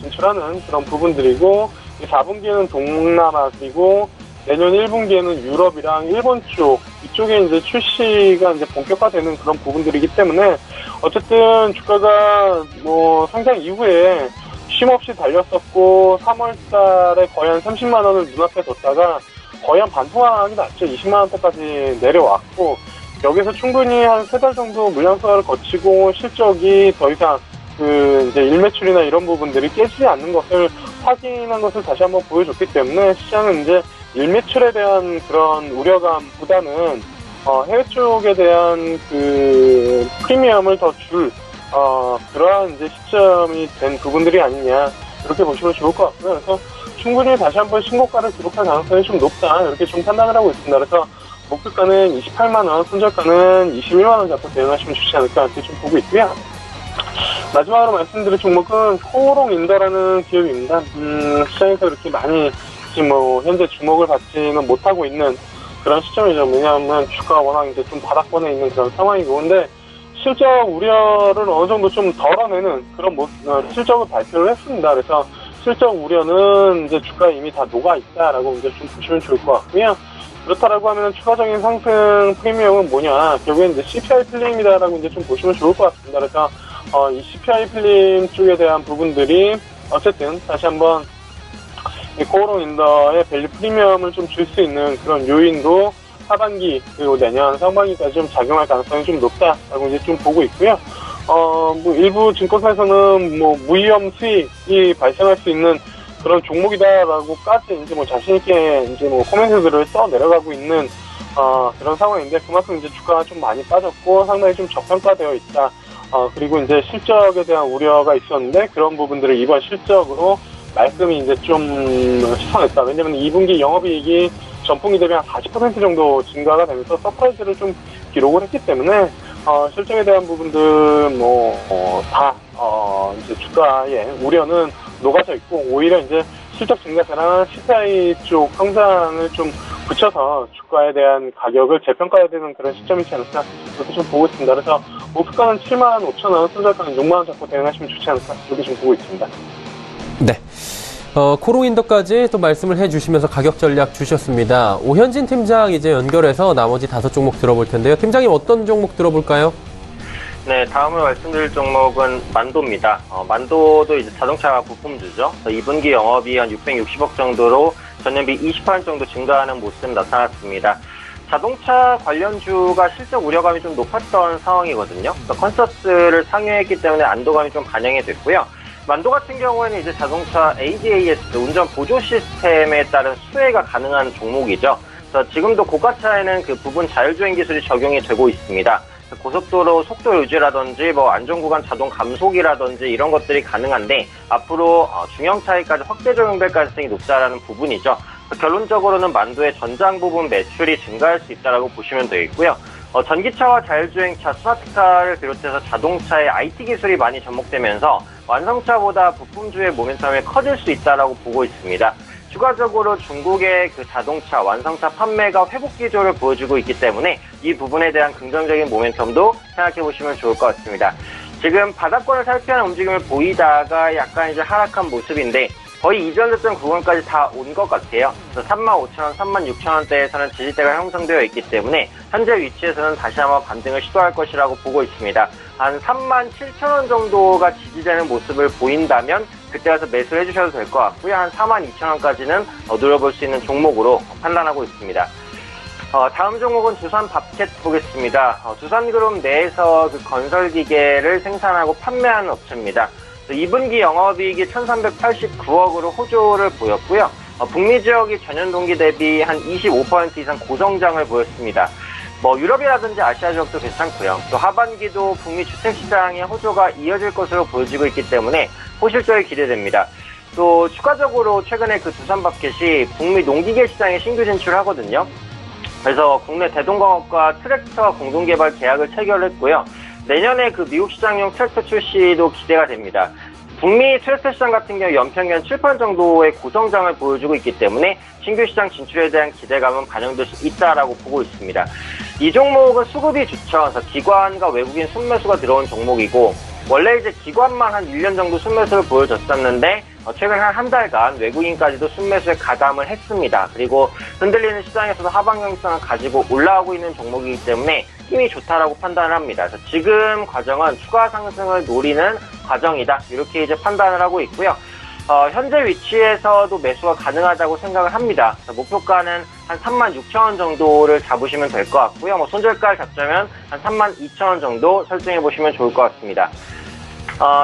진출하는 그런 부분들이고 4분기에는 동남아 그리고 내년 1분기에는 유럽이랑 일본 쪽 이쪽에 이제 출시가 이제 본격화되는 그런 부분들이기 때문에 어쨌든 주가가 뭐 상장 이후에 쉼없이 달렸었고 3월 달에 거의 한 30만 원을 눈앞에 뒀다가 거의 한 반토막이 났죠. 20만 원대까지 내려왔고 여기서 충분히 한 3달 정도 물량수화를 거치고 실적이 더 이상 이제 일매출이나 이런 부분들이 깨지지 않는 것을 확인한 것을 다시 한번 보여줬기 때문에 시장은 이제 일매출에 대한 그런 우려감보다는 해외 쪽에 대한 그 프리미엄을 더 줄 그러한 이제 시점이 된 부분들이 아니냐 이렇게 보시면 좋을 것 같고요. 그래서 충분히 다시 한번 신고가를 기록할 가능성이 좀 높다 이렇게 좀 판단을 하고 있습니다. 그래서 목표가는 28만원, 손절가는 21만원 잡고 대응하시면 좋지 않을까 이렇게 좀 보고 있고요. 마지막으로 말씀드릴 종목은 코오롱인더라는 기업입니다. 시장에서 그렇게 많이 지금 현재 주목을 받지는 못하고 있는 그런 시점이죠. 왜냐하면 주가가 워낙 이제 좀 바닥권에 있는 그런 상황이고, 근데 실적 우려를 어느 정도 좀 덜어내는 그런 실적을 발표를 했습니다. 그래서 실적 우려는 이제 주가에 이미 다 녹아있다라고 이제 좀 보시면 좋을 것 같고요. 그렇다라고 하면 추가적인 상승 프리미엄은 뭐냐? 결국엔 이제 CPI 필름이다라고 이제 좀 보시면 좋을 것 같습니다. 그래서 이 CPI 필름 쪽에 대한 부분들이 어쨌든 다시 한번 이 코오롱인더의 밸류 프리미엄을 좀 줄 수 있는 그런 요인도 하반기 그리고 내년 상반기까지 좀 작용할 가능성이 좀 높다라고 이제 좀 보고 있고요. 일부 증권사에서는 무위험 수익이 발생할 수 있는 그런 종목이다라고까지 이제 자신있게 이제 코멘트들을 써 내려가고 있는, 그런 상황인데, 그만큼 이제 주가가 좀 많이 빠졌고, 상당히 좀 저평가되어 있다. 그리고 이제 실적에 대한 우려가 있었는데, 그런 부분들을 이번 실적으로 말끔히 이제 좀 시선했다. 왜냐면 2분기 영업이익이 전분기 대비 한 40% 정도 증가가 되면서 서프라이즈를 좀 기록을 했기 때문에, 실적에 대한 부분들, 이제 주가의 우려는 녹아져 있고, 오히려 이제 실적 증가세랑 CPI 쪽 성장을 좀 붙여서 주가에 대한 가격을 재평가해야 되는 그런 시점이지 않을까, 그렇게 좀 보고 있습니다. 그래서 목표가는 75,000원, 손절가는 6만원 잡고 대응하시면 좋지 않을까, 그렇게 좀 보고 있습니다. 네. 코롱인더까지 또 말씀을 해주시면서 가격 전략 주셨습니다. 오현진 팀장 이제 연결해서 나머지 5종목 들어볼 텐데요. 팀장님 어떤 종목 들어볼까요? 네, 다음으로 말씀드릴 종목은 만도입니다. 만도도 이제 자동차 부품주죠. 2분기 영업이 한 660억 정도로 전년비 20% 정도 증가하는 모습 나타났습니다. 자동차 관련주가 실적 우려감이 좀 높았던 상황이거든요. 컨서스를 상회했기 때문에 안도감이 좀 반영이 됐고요. 만도 같은 경우에는 이제 자동차 ADAS, 운전 보조 시스템에 따른 수혜가 가능한 종목이죠. 그래서 지금도 고가차에는 그 부분 자율주행 기술이 적용이 되고 있습니다. 고속도로 속도 유지라든지 안전구간 자동 감속이라든지 이런 것들이 가능한데, 앞으로 중형차에까지 확대 적용될 가능성이 높다라는 부분이죠. 결론적으로는 만도의 전장 부분 매출이 증가할 수 있다라고 보시면 되겠고요. 전기차와 자율주행차, 스마트카를 비롯해서 자동차의 IT 기술이 많이 접목되면서 완성차보다 부품주의 모멘텀이 커질 수 있다라고 보고 있습니다. 추가적으로 중국의 그 자동차, 완성차 판매가 회복 기조를 보여주고 있기 때문에 이 부분에 대한 긍정적인 모멘텀도 생각해 보시면 좋을 것 같습니다. 지금 바닥권을 살피하는 움직임을 보이다가 약간 이제 하락한 모습인데, 거의 이전됐던 구간까지 다 온 것 같아요. 그래서 35,000원, 36,000원대에서는 지지대가 형성되어 있기 때문에 현재 위치에서는 다시 한번 반등을 시도할 것이라고 보고 있습니다. 한 37,000원 정도가 지지되는 모습을 보인다면 그때 가서 매수를 해주셔도 될 것 같고요. 한 42,000원까지는 노려볼 수 있는 종목으로 판단하고 있습니다. 다음 종목은 두산밥켓 보겠습니다. 두산그룹 내에서 그 건설기계를 생산하고 판매하는 업체입니다. 2분기 영업이익이 1,389억으로 호조를 보였고요. 북미 지역이 전년 동기 대비 한 25% 이상 고성장을 보였습니다. 유럽이라든지 아시아 지역도 괜찮고요. 또 하반기도 북미 주택시장의 호조가 이어질 것으로 보여지고 있기 때문에 호실적이 기대됩니다. 또 추가적으로 최근에 그 두산밥켓이 북미 농기계 시장에 신규 진출하거든요. 그래서 국내 대동광업과 트랙터 공동개발 계약을 체결했고요. 내년에 그 미국 시장용 트랙터 출시도 기대가 됩니다. 북미 트랙터 시장 같은 경우 연평균 7% 정도의 고성장을 보여주고 있기 때문에 신규 시장 진출에 대한 기대감은 반영될 수 있다라고 보고 있습니다. 이 종목은 수급이 좋죠. 그래서 기관과 외국인 순매수가 들어온 종목이고, 원래 이제 기관만 한 1년 정도 순매수를 보여줬었는데 최근 한 달간 외국인까지도 순매수에 가담을 했습니다. 그리고 흔들리는 시장에서도 하방 경직성을 가지고 올라오고 있는 종목이기 때문에 힘이 좋다라고 판단을 합니다. 그래서 지금 과정은 추가 상승을 노리는 과정이다, 이렇게 이제 판단을 하고 있고요. 현재 위치에서도 매수가 가능하다고 생각을 합니다. 목표가는 한 36,000원 정도를 잡으시면 될 것 같고요. 손절가를 잡자면 한 32,000원 정도 설정해 보시면 좋을 것 같습니다.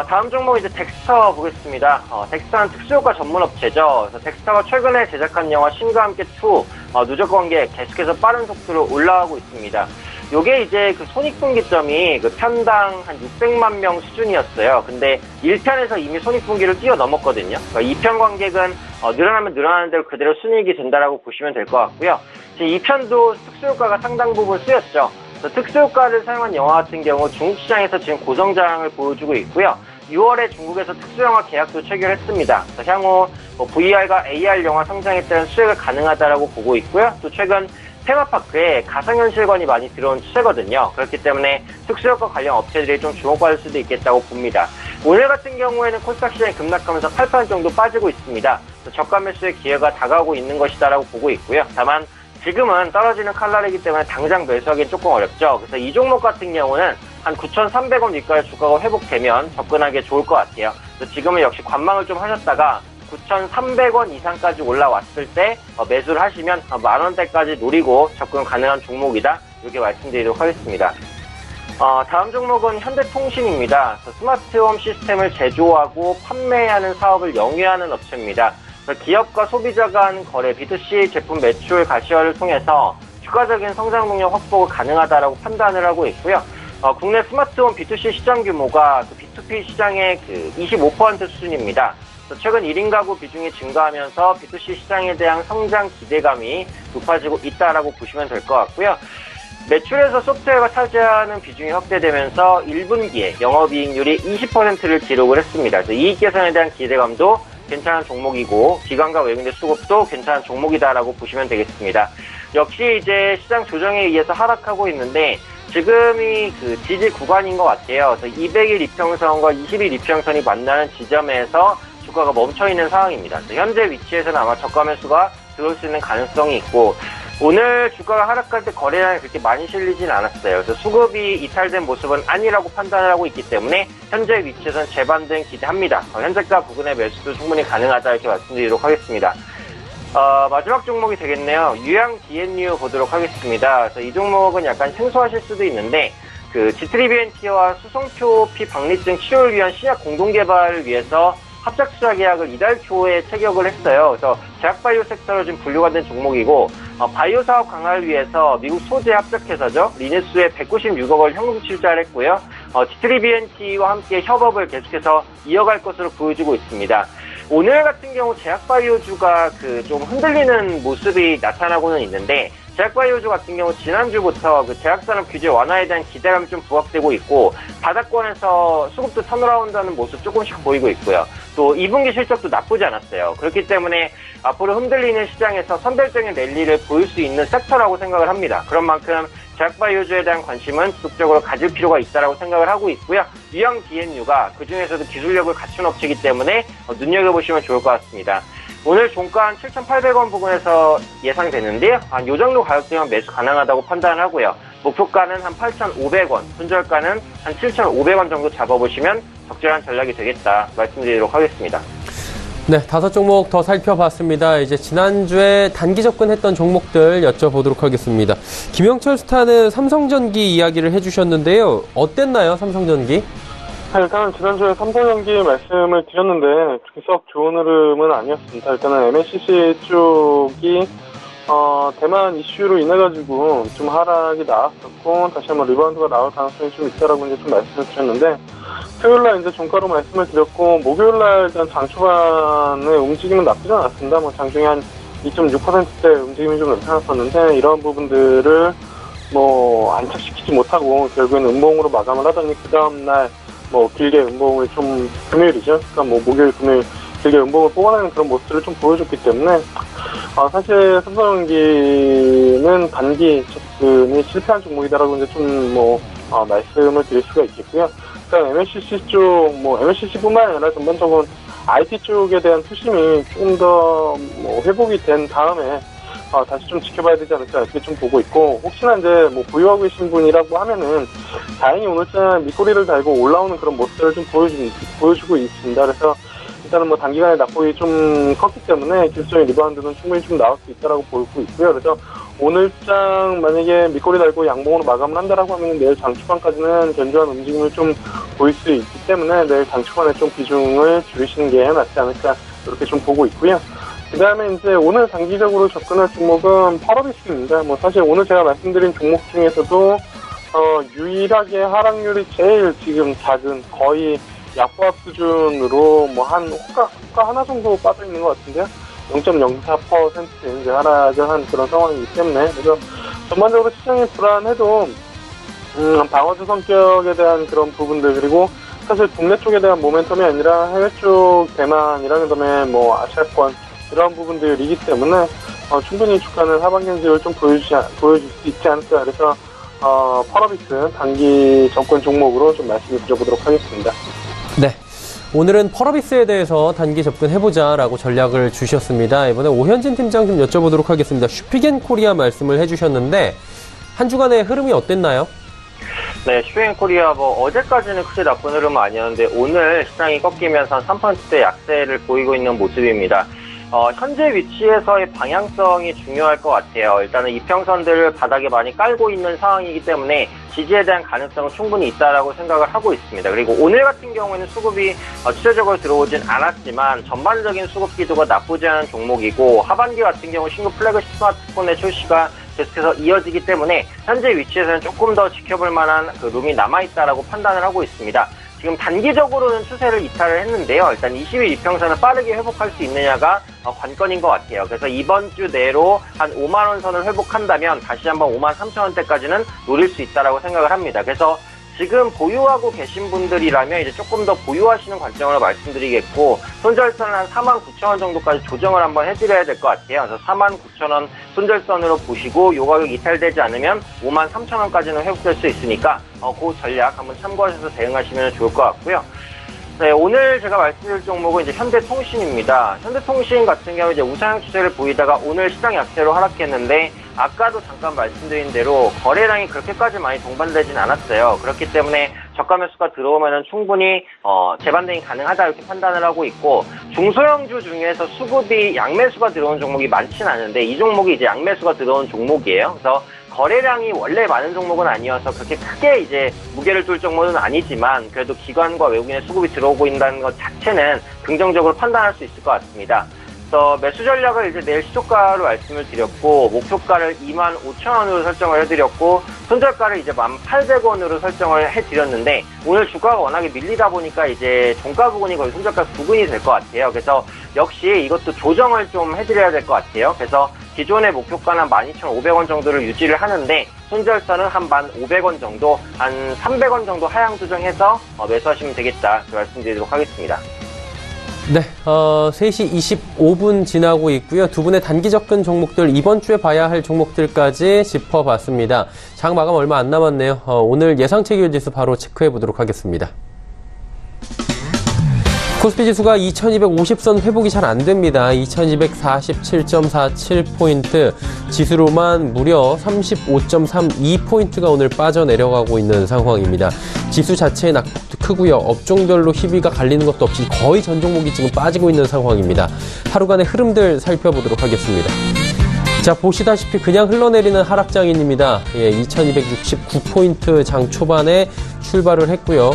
다음 종목 이제 덱스터 보겠습니다. 덱스터는 특수효과 전문업체죠. 그래서 덱스터가 최근에 제작한 영화 신과 함께 2 누적 관객 계속해서 빠른 속도로 올라가고 있습니다. 요게 이제 그 손익분기점이 그 편당 한 600만 명 수준이었어요. 근데 1편에서 이미 손익분기를 뛰어넘었거든요. 그러니까 2편 관객은 늘어나면 늘어나는 대로 그대로 순이익이 된다라고 보시면 될 것 같고요. 이 편도 특수효과가 상당 부분 쓰였죠. 특수효과를 사용한 영화 같은 경우 중국 시장에서 지금 고성장을 보여주고 있고요. 6월에 중국에서 특수영화 계약도 체결했습니다. 향후 VR과 AR 영화 성장에 따른 수혜가 가능하다라고 보고 있고요. 또 최근 테마파크에 가상현실관이 많이 들어온 추세거든요. 그렇기 때문에 특수효과 관련 업체들이 좀 주목받을 수도 있겠다고 봅니다. 오늘 같은 경우에는 코스닥 시장이 급락하면서 8% 정도 빠지고 있습니다. 저가 매수의 기회가 다가오고 있는 것이다라고 보고 있고요. 다만 지금은 떨어지는 칼날이기 때문에 당장 매수하기는 조금 어렵죠. 그래서 이 종목 같은 경우는 한 9,300원 윗가의 주가가 회복되면 접근하기 좋을 것 같아요. 그래서 지금은 역시 관망을 좀 하셨다가 9,300원 이상까지 올라왔을 때 매수를 하시면 만원대까지 노리고 접근 가능한 종목이다. 이렇게 말씀드리도록 하겠습니다. 다음 종목은 현대통신입니다. 스마트홈 시스템을 제조하고 판매하는 사업을 영위하는 업체입니다. 기업과 소비자가 하는 거래, B2C 제품 매출 가시화를 통해서 추가적인 성장 동력 확보가 가능하다라고 판단을 하고 있고요. 국내 스마트홈 B2C 시장 규모가 B2P 시장의 25% 수준입니다. 최근 1인 가구 비중이 증가하면서 B2C 시장에 대한 성장 기대감이 높아지고 있다라고 보시면 될 것 같고요. 매출에서 소프트웨어가 차지하는 비중이 확대되면서 1분기에 영업이익률이 20%를 기록을 했습니다. 그래서 이익 개선에 대한 기대감도 괜찮은 종목이고 기관과 외국인의 수급도 괜찮은 종목이다라고 보시면 되겠습니다. 역시 이제 시장 조정에 의해서 하락하고 있는데 지금이 지지 구간인 것 같아요. 그래서 200일 이평선과 20일 이평선이 만나는 지점에서 주가가 멈춰 있는 상황입니다. 현재 위치에서는 아마 저가 매수가 들어올 수 있는 가능성이 있고 오늘 주가가 하락할 때 거래량이 그렇게 많이 실리진 않았어요. 그래서 수급이 이탈된 모습은 아니라고 판단을 하고 있기 때문에 현재 위치에서는 재반등 기대합니다. 현재가 부근의 매수도 충분히 가능하다 이렇게 말씀드리도록 하겠습니다. 마지막 종목이 되겠네요. 유양 D&U 보도록 하겠습니다. 그래서 이 종목은 약간 생소하실 수도 있는데 G3BNT와 수성표피 박리증 치료를 위한 신약 공동개발을 위해서 합작 투자 계약을 이달 초에 체결을 했어요. 그래서 제약바이오 섹터로 지금 분류가 된 종목이고 바이오 사업 강화를 위해서 미국 소재 합작회사죠. 리네스에 196억 원 현금 출자를 했고요. G3BNT와 함께 협업을 계속해서 이어갈 것으로 보여주고 있습니다. 오늘 같은 경우 제약바이오주가 좀 흔들리는 모습이 나타나고는 있는데 제약바이오주 같은 경우 지난주부터 제약산업 규제 완화에 대한 기대감이 좀 부각되고 있고 바닥권에서 수급도 턴어라운드하는 모습 조금씩 보이고 있고요. 또 2분기 실적도 나쁘지 않았어요. 그렇기 때문에 앞으로 흔들리는 시장에서 선별적인 랠리를 보일 수 있는 섹터라고 생각을 합니다. 그런 만큼 제약바이오주에 대한 관심은 지속적으로 가질 필요가 있다고 생각을 하고 있고요. 유양 D&U가 그중에서도 기술력을 갖춘 업체이기 때문에 눈여겨보시면 좋을 것 같습니다. 오늘 종가 한 7,800원 부근에서 예상되는데요. 한 요 정도 가격대면 매수 가능하다고 판단을 하고요. 목표가는 한 8,500원, 손절가는 한 7,500원 정도 잡아보시면 적절한 전략이 되겠다 말씀드리도록 하겠습니다. 네, 5종목 더 살펴봤습니다. 이제 지난주에 단기 접근했던 종목들 여쭤보도록 하겠습니다. 김영철 스타는 삼성전기 이야기를 해주셨는데요. 어땠나요, 삼성전기? 일단 지난주에 삼성전기 말씀을 드렸는데 썩 좋은 흐름은 아니었습니다. 일단은 MLCC 쪽이 대만 이슈로 인해가지고 좀 하락이 나왔었고 다시 한번 리바운드가 나올 가능성이 좀 있다라고 이제 좀 말씀을 드렸는데 토요일날 이제 종가로 말씀을 드렸고 목요일날 일단 장 초반의 움직임은 나쁘지 않았습니다. 장중에 한 2.6%대 움직임이 좀 나타났었는데 이런 부분들을 안착시키지 못하고 결국에는 음봉으로 마감을 하더니 그 다음날 길게 음봉을 좀 금요일이죠. 그러니까 목요일 금요일 길게 음봉을 뽑아내는 그런 모습들을 좀 보여줬기 때문에 사실 삼성전기는 단기 접근이 실패한 종목이다라고 이제 좀 말씀을 드릴 수가 있겠고요. 일단 MLCC 쪽 MLCC뿐만 아니라 전반적으로 IT 쪽에 대한 투심이 조금 더 회복이 된 다음에 다시 좀 지켜봐야 되지 않을까 이렇게 좀 보고 있고 혹시나 이제 보유하고 계신 분이라고 하면은 다행히 오늘자 밑꼬리를 달고 올라오는 그런 모습들을 좀 보여주고 있습니다. 그래서 일단은 단기간에 낙폭이 좀 컸기 때문에 기술적인 리바운드는 충분히 좀 나올 수 있다라고 보고 있고요. 그래서 오늘장 만약에 밑꼬리 달고 양봉으로 마감을 한다라고 하면 내일 장 초반까지는 견조한 움직임을 좀 보일 수 있기 때문에 내일 장 초반에 좀 비중을 줄이시는 게 낫지 않을까 이렇게 좀 보고 있고요. 그 다음에 이제 오늘 단기적으로 접근할 종목은 펄어비스입니다. 사실 오늘 제가 말씀드린 종목 중에서도 유일하게 하락률이 제일 지금 작은 거의 약보합 수준으로 한 호가 하나 정도 빠져 있는 것 같은데요. 0.04% 이제 하락을 한 그런 상황이기 때문에, 그래서 전반적으로 시장이 불안해도 방어주 성격에 대한 그런 부분들, 그리고 사실 국내 쪽에 대한 모멘텀이 아니라 해외 쪽 대만이랑 그다음에 뭐 아시아권 이런 부분들이기 때문에 충분히 주가는 하반 경직을 좀 보여줄 수 있지 않을까. 그래서 펄어비스 단기 접근 종목으로 좀 말씀을 드려보도록 하겠습니다. 네. 오늘은 펄어비스에 대해서 단기 접근해보자라고 전략을 주셨습니다. 이번에 오현진 팀장 좀 여쭤보도록 하겠습니다. 슈피겐코리아 말씀을 해주셨는데 한 주간의 흐름이 어땠나요? 네, 슈피겐코리아 어제까지는 크게 나쁜 흐름은 아니었는데 오늘 시장이 꺾이면서 3%대 약세를 보이고 있는 모습입니다. 현재 위치에서의 방향성이 중요할 것 같아요. 일단은 이평선들을 바닥에 많이 깔고 있는 상황이기 때문에 지지에 대한 가능성은 충분히 있다라고 생각을 하고 있습니다. 그리고 오늘 같은 경우에는 수급이 추세적으로 들어오진 않았지만 전반적인 수급 기조가 나쁘지 않은 종목이고, 하반기 같은 경우 신규 플래그십 스마트폰의 출시가 계속해서 이어지기 때문에 현재 위치에서는 조금 더 지켜볼 만한 그 룸이 남아있다라고 판단을 하고 있습니다. 지금 단기적으로는 추세를 이탈을 했는데요. 일단 20일 이평선을 빠르게 회복할 수 있느냐가 관건인 것 같아요. 그래서 이번 주 내로 한 5만 원 선을 회복한다면 다시 한번 5만 3천 원대까지는 노릴 수 있다라고 생각을 합니다. 그래서 지금 보유하고 계신 분들이라면 이제 조금 더 보유하시는 관점으로 말씀드리겠고, 손절선을 한 4만 9천 원 정도까지 조정을 한번 해드려야 될 것 같아요. 그래서 4만 9천 원 손절선으로 보시고 요 가격 이탈되지 않으면 5만 3천 원까지는 회복될 수 있으니까 그 전략 한번 참고하셔서 대응하시면 좋을 것 같고요. 네, 오늘 제가 말씀드릴 종목은 이제 현대통신입니다. 현대통신 같은 경우 이제 우상향 추세를 보이다가 오늘 시장 약세로 하락했는데, 아까도 잠깐 말씀드린 대로 거래량이 그렇게까지 많이 동반되진 않았어요. 그렇기 때문에 저가 매수가 들어오면은 충분히 재반등이 가능하다 이렇게 판단을 하고 있고, 중소형주 중에서 수급이 양매수가 들어온 종목이 많지는 않은데 이 종목이 이제 양매수가 들어온 종목이에요. 그래서 거래량이 원래 많은 종목은 아니어서 그렇게 크게 이제 무게를 둘 정도는 아니지만, 그래도 기관과 외국인의 수급이 들어오고 있다는 것 자체는 긍정적으로 판단할 수 있을 것 같습니다. 그래서 매수 전략을 이제 내일 시초가로 말씀을 드렸고, 목표가를 25,000원으로 설정을 해드렸고, 손절가를 이제 1,800원으로 설정을 해드렸는데, 오늘 주가가 워낙에 밀리다 보니까 이제 종가 부근이 거의 손절가 부근이 될 것 같아요. 그래서 역시 이것도 조정을 좀 해드려야 될 것 같아요. 그래서 기존의 목표가는 12,500원 정도를 유지를 하는데, 손절선은 한 1,500원 정도, 한 300원 정도 하향 조정해서 매수하시면 되겠다, 말씀드리도록 하겠습니다. 네, 3시 25분 지나고 있고요. 두 분의 단기 접근 종목들, 이번 주에 봐야 할 종목들까지 짚어봤습니다. 장 마감 얼마 안 남았네요. 오늘 예상치 기울지수 바로 체크해 보도록 하겠습니다. 코스피 지수가 2250선 회복이 잘 안 됩니다. 2247.47포인트, 지수로만 무려 35.32포인트가 오늘 빠져내려가고 있는 상황입니다. 지수 자체의 낙폭도 크고요. 업종별로 희비가 갈리는 것도 없이 거의 전 종목이 지금 빠지고 있는 상황입니다. 하루간의 흐름들 살펴보도록 하겠습니다. 자, 보시다시피 그냥 흘러내리는 하락장인입니다. 2269포인트 장 초반에 출발을 했고요.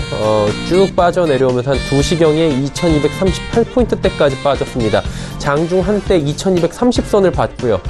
쭉 빠져내려오면서 한 2시경에 2238포인트대까지 빠졌습니다. 장중 한때 2230선을 봤고요.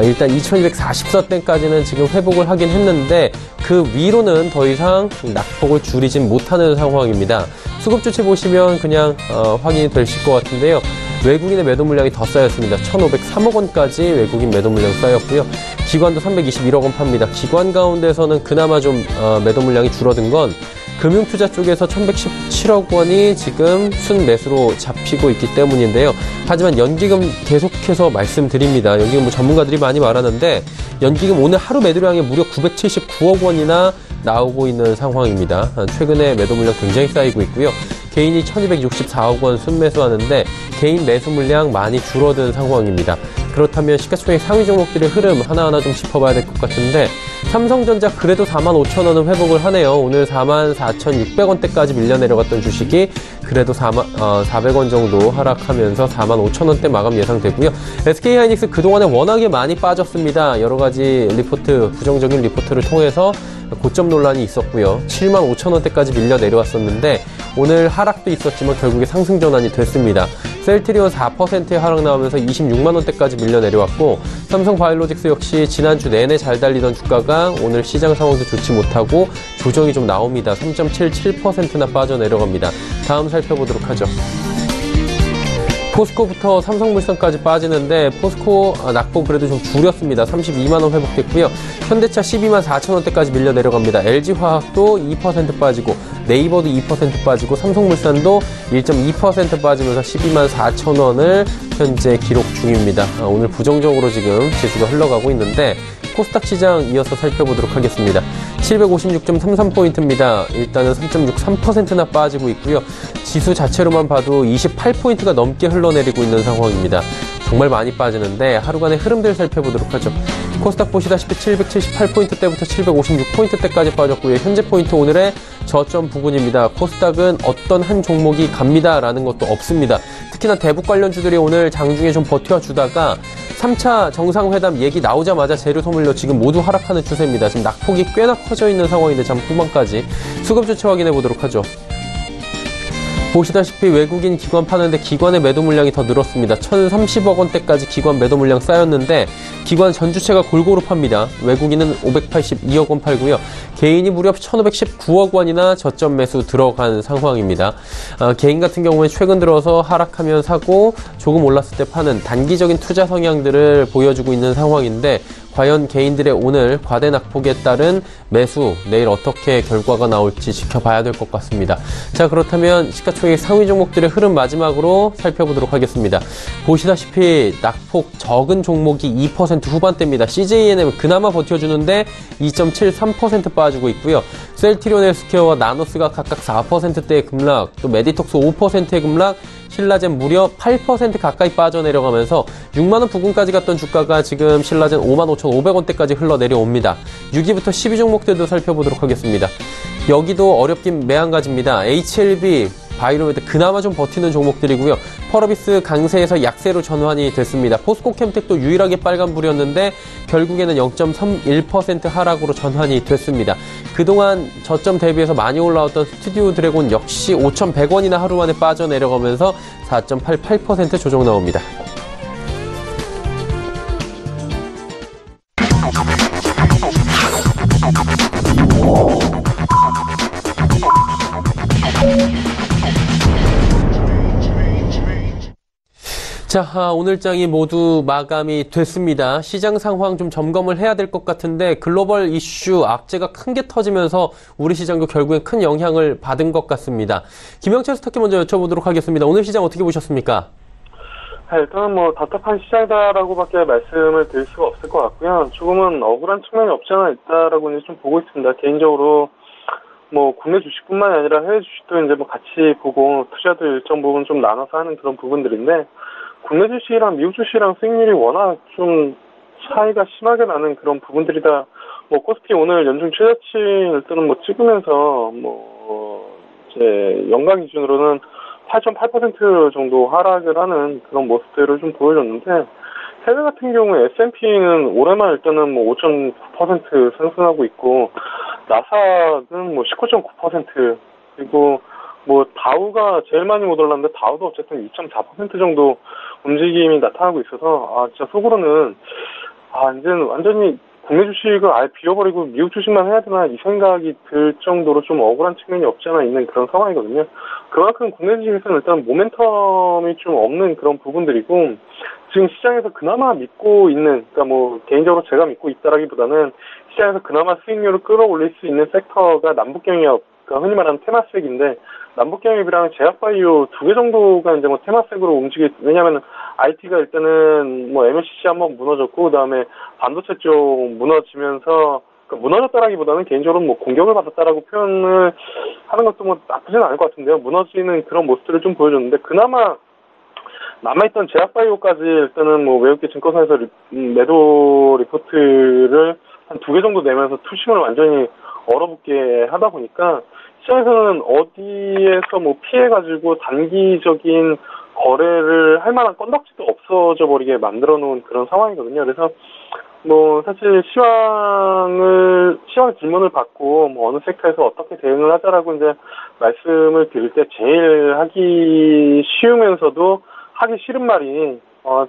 일단 2240선대까지는 지금 회복을 하긴 했는데 그 위로는 더 이상 낙폭을 줄이진 못하는 상황입니다. 수급 주체 보시면 그냥 확인이 되실 것 같은데요. 외국인의 매도 물량이 더 쌓였습니다. 1,503억 원까지 외국인 매도 물량 쌓였고요. 기관도 321억 원 팝니다. 기관 가운데서는 그나마 좀 매도 물량이 줄어든 건 금융투자 쪽에서 1,117억 원이 지금 순매수로 잡히고 있기 때문인데요. 하지만 연기금 계속해서 말씀드립니다. 연기금 뭐 전문가들이 많이 말하는데 연기금 오늘 하루 매도량이 무려 979억 원이나 나오고 있는 상황입니다. 최근에 매도 물량 굉장히 쌓이고 있고요. 개인이 1,264억 원 순매수하는데 개인 매수 물량 많이 줄어든 상황입니다. 그렇다면 시가총액 상위 종목들의 흐름 하나하나 좀 짚어봐야 될 것 같은데, 삼성전자 그래도 45,000원은 회복을 하네요. 오늘 44,600원대까지 밀려 내려갔던 주식이 그래도 400원 정도 하락하면서 45,000원대 마감 예상되고요. SK하이닉스 그동안에 워낙에 많이 빠졌습니다. 여러 가지 리포트, 부정적인 리포트를 통해서 고점 논란이 있었고요. 75,000원대까지 밀려 내려왔었는데 오늘 하락도 있었지만 결국에 상승 전환이 됐습니다. 셀트리온 4%의 하락 나오면서 26만원대까지 밀려 내려왔고, 삼성바이오로직스 역시 지난주 내내 잘 달리던 주가가 오늘 시장 상황도 좋지 못하고 조정이 좀 나옵니다. 3.77%나 빠져 내려갑니다. 다음 살펴보도록 하죠. 포스코부터 삼성물산까지 빠지는데 포스코 낙폭 그래도 좀 줄였습니다. 32만 원 회복됐고요. 현대차 12만 4천 원대까지 밀려 내려갑니다. LG화학도 2% 빠지고 네이버도 2% 빠지고 삼성물산도 1.2% 빠지면서 12만 4천 원을 현재 기록 중입니다. 오늘 부정적으로 지금 지수가 흘러가고 있는데 코스닥 시장 이어서 살펴보도록 하겠습니다. 756.33포인트입니다. 일단은 3.63%나 빠지고 있고요. 지수 자체로만 봐도 28포인트가 넘게 흘러내리고 있는 상황입니다. 정말 많이 빠지는데 하루간의 흐름들 살펴보도록 하죠. 코스닥 보시다시피 778포인트대부터 756포인트대까지 빠졌고요. 현재 포인트 오늘의 저점 부근입니다. 코스닥은 어떤 한 종목이 갑니다라는 것도 없습니다. 특히나 대북 관련주들이 오늘 장중에 좀 버텨주다가 3차 정상회담 얘기 나오자마자 재료 소물로 지금 모두 하락하는 추세입니다. 지금 낙폭이 꽤나 커져 있는 상황인데 잠 후반까지 수급 주체 확인해 보도록 하죠. 보시다시피 외국인 기관 파는데 기관의 매도 물량이 더 늘었습니다. 1,030억 원대까지 기관 매도 물량 쌓였는데 기관 전주체가 골고루 팝니다. 외국인은 582억 원 팔고요. 개인이 무려 1,519억 원이나 저점 매수 들어간 상황입니다. 개인 같은 경우에 최근 들어서 하락하면 사고 조금 올랐을 때 파는 단기적인 투자 성향들을 보여주고 있는 상황인데 과연 개인들의 오늘 과대 낙폭에 따른 매수 내일 어떻게 결과가 나올지 지켜봐야 될 것 같습니다. 자, 그렇다면 시가총액 상위 종목들의 흐름 마지막으로 살펴보도록 하겠습니다. 보시다시피 낙폭 적은 종목이 2% 후반대입니다. CJENM 그나마 버텨주는데 2.73% 빠지고 있고요. 셀트리온 헬스케어와 나노스가 각각 4%대의 급락, 또 메디톡스 5%의 급락, 신라젠 무려 8% 가까이 빠져내려가면서 6만원 부근까지 갔던 주가가 지금 신라젠 55,500원대까지 흘러내려옵니다. 6위부터 10위 종목들도 살펴보도록 하겠습니다. 여기도 어렵긴 매한가지입니다. HLB, 바이로메드 그나마 좀 버티는 종목들이고요. 펄어비스 강세에서 약세로 전환이 됐습니다. 포스코캠텍도 유일하게 빨간불이었는데 결국에는 0.31% 하락으로 전환이 됐습니다. 그동안 저점 대비해서 많이 올라왔던 스튜디오 드래곤 역시 5,100원이나 하루 만에 빠져내려가면서 4.88% 조정 나옵니다. 자, 오늘장이 모두 마감이 됐습니다. 시장 상황 좀 점검을 해야 될 것 같은데 글로벌 이슈 악재가 큰 게 터지면서 우리 시장도 결국엔 큰 영향을 받은 것 같습니다. 김영철 스타키 먼저 여쭤보도록 하겠습니다. 오늘 시장 어떻게 보셨습니까? 일단은 답답한 시장이다라고밖에 말씀을 드릴 수가 없을 것 같고요. 조금은 억울한 측면이 없지 않아 있다라고 이제 좀 보고 있습니다. 개인적으로 국내 주식뿐만이 아니라 해외 주식도 이제 같이 보고 투자도 일정 부분 좀 나눠서 하는 그런 부분들인데 국내 주식이랑 미국 주식이랑 수익률이 워낙 좀 차이가 심하게 나는 그런 부분들이다. 코스피 오늘 연중 최저치 일단은 찍으면서 이제 연간 기준으로는 8.8% 정도 하락을 하는 그런 모습들을 좀 보여줬는데 해외 같은 경우에 S&P는 올해만 일단은 5.9% 상승하고 있고 나스닥은 19.9% 그리고 다우가 제일 많이 못 올랐는데 다우도 어쨌든 2.4% 정도 움직임이 나타나고 있어서 진짜 속으로는 이제는 완전히 국내 주식을 아예 비워버리고 미국 주식만 해야 되나 이 생각이 들 정도로 좀 억울한 측면이 없지 않아 있는 그런 상황이거든요. 그만큼 국내 주식에서는 일단 모멘텀이 좀 없는 그런 부분들이고 지금 시장에서 그나마 믿고 있는 그러니까 개인적으로 제가 믿고 있다라기보다는 시장에서 그나마 수익률을 끌어올릴 수 있는 섹터가 남북경협 그러니까 흔히 말하는 테마색인데 남북경협이랑 제약바이오 두 개 정도가 이제 테마색으로 왜냐하면 IT가 일단은 MLCC 한번 무너졌고 그다음에 반도체 쪽 무너지면서 무너졌다라기보다는 개인적으로 공격을 받았다라고 표현을 하는 것도 나쁘진 않을 것 같은데요. 무너지는 그런 모습들을 좀 보여줬는데 그나마 남아있던 제약바이오까지 일단은 외국계 증권사에서 매도 리포트를 한 두 개 정도 내면서 투심을 완전히 얼어붙게 하다 보니까 시장에서는 어디에서 피해가지고 단기적인 거래를 할 만한 건덕지도 없어져 버리게 만들어 놓은 그런 상황이거든요. 그래서 사실 시황 질문을 받고 어느 섹터에서 어떻게 대응을 하자라고 이제 말씀을 드릴 때 제일 하기 쉬우면서도 하기 싫은 말이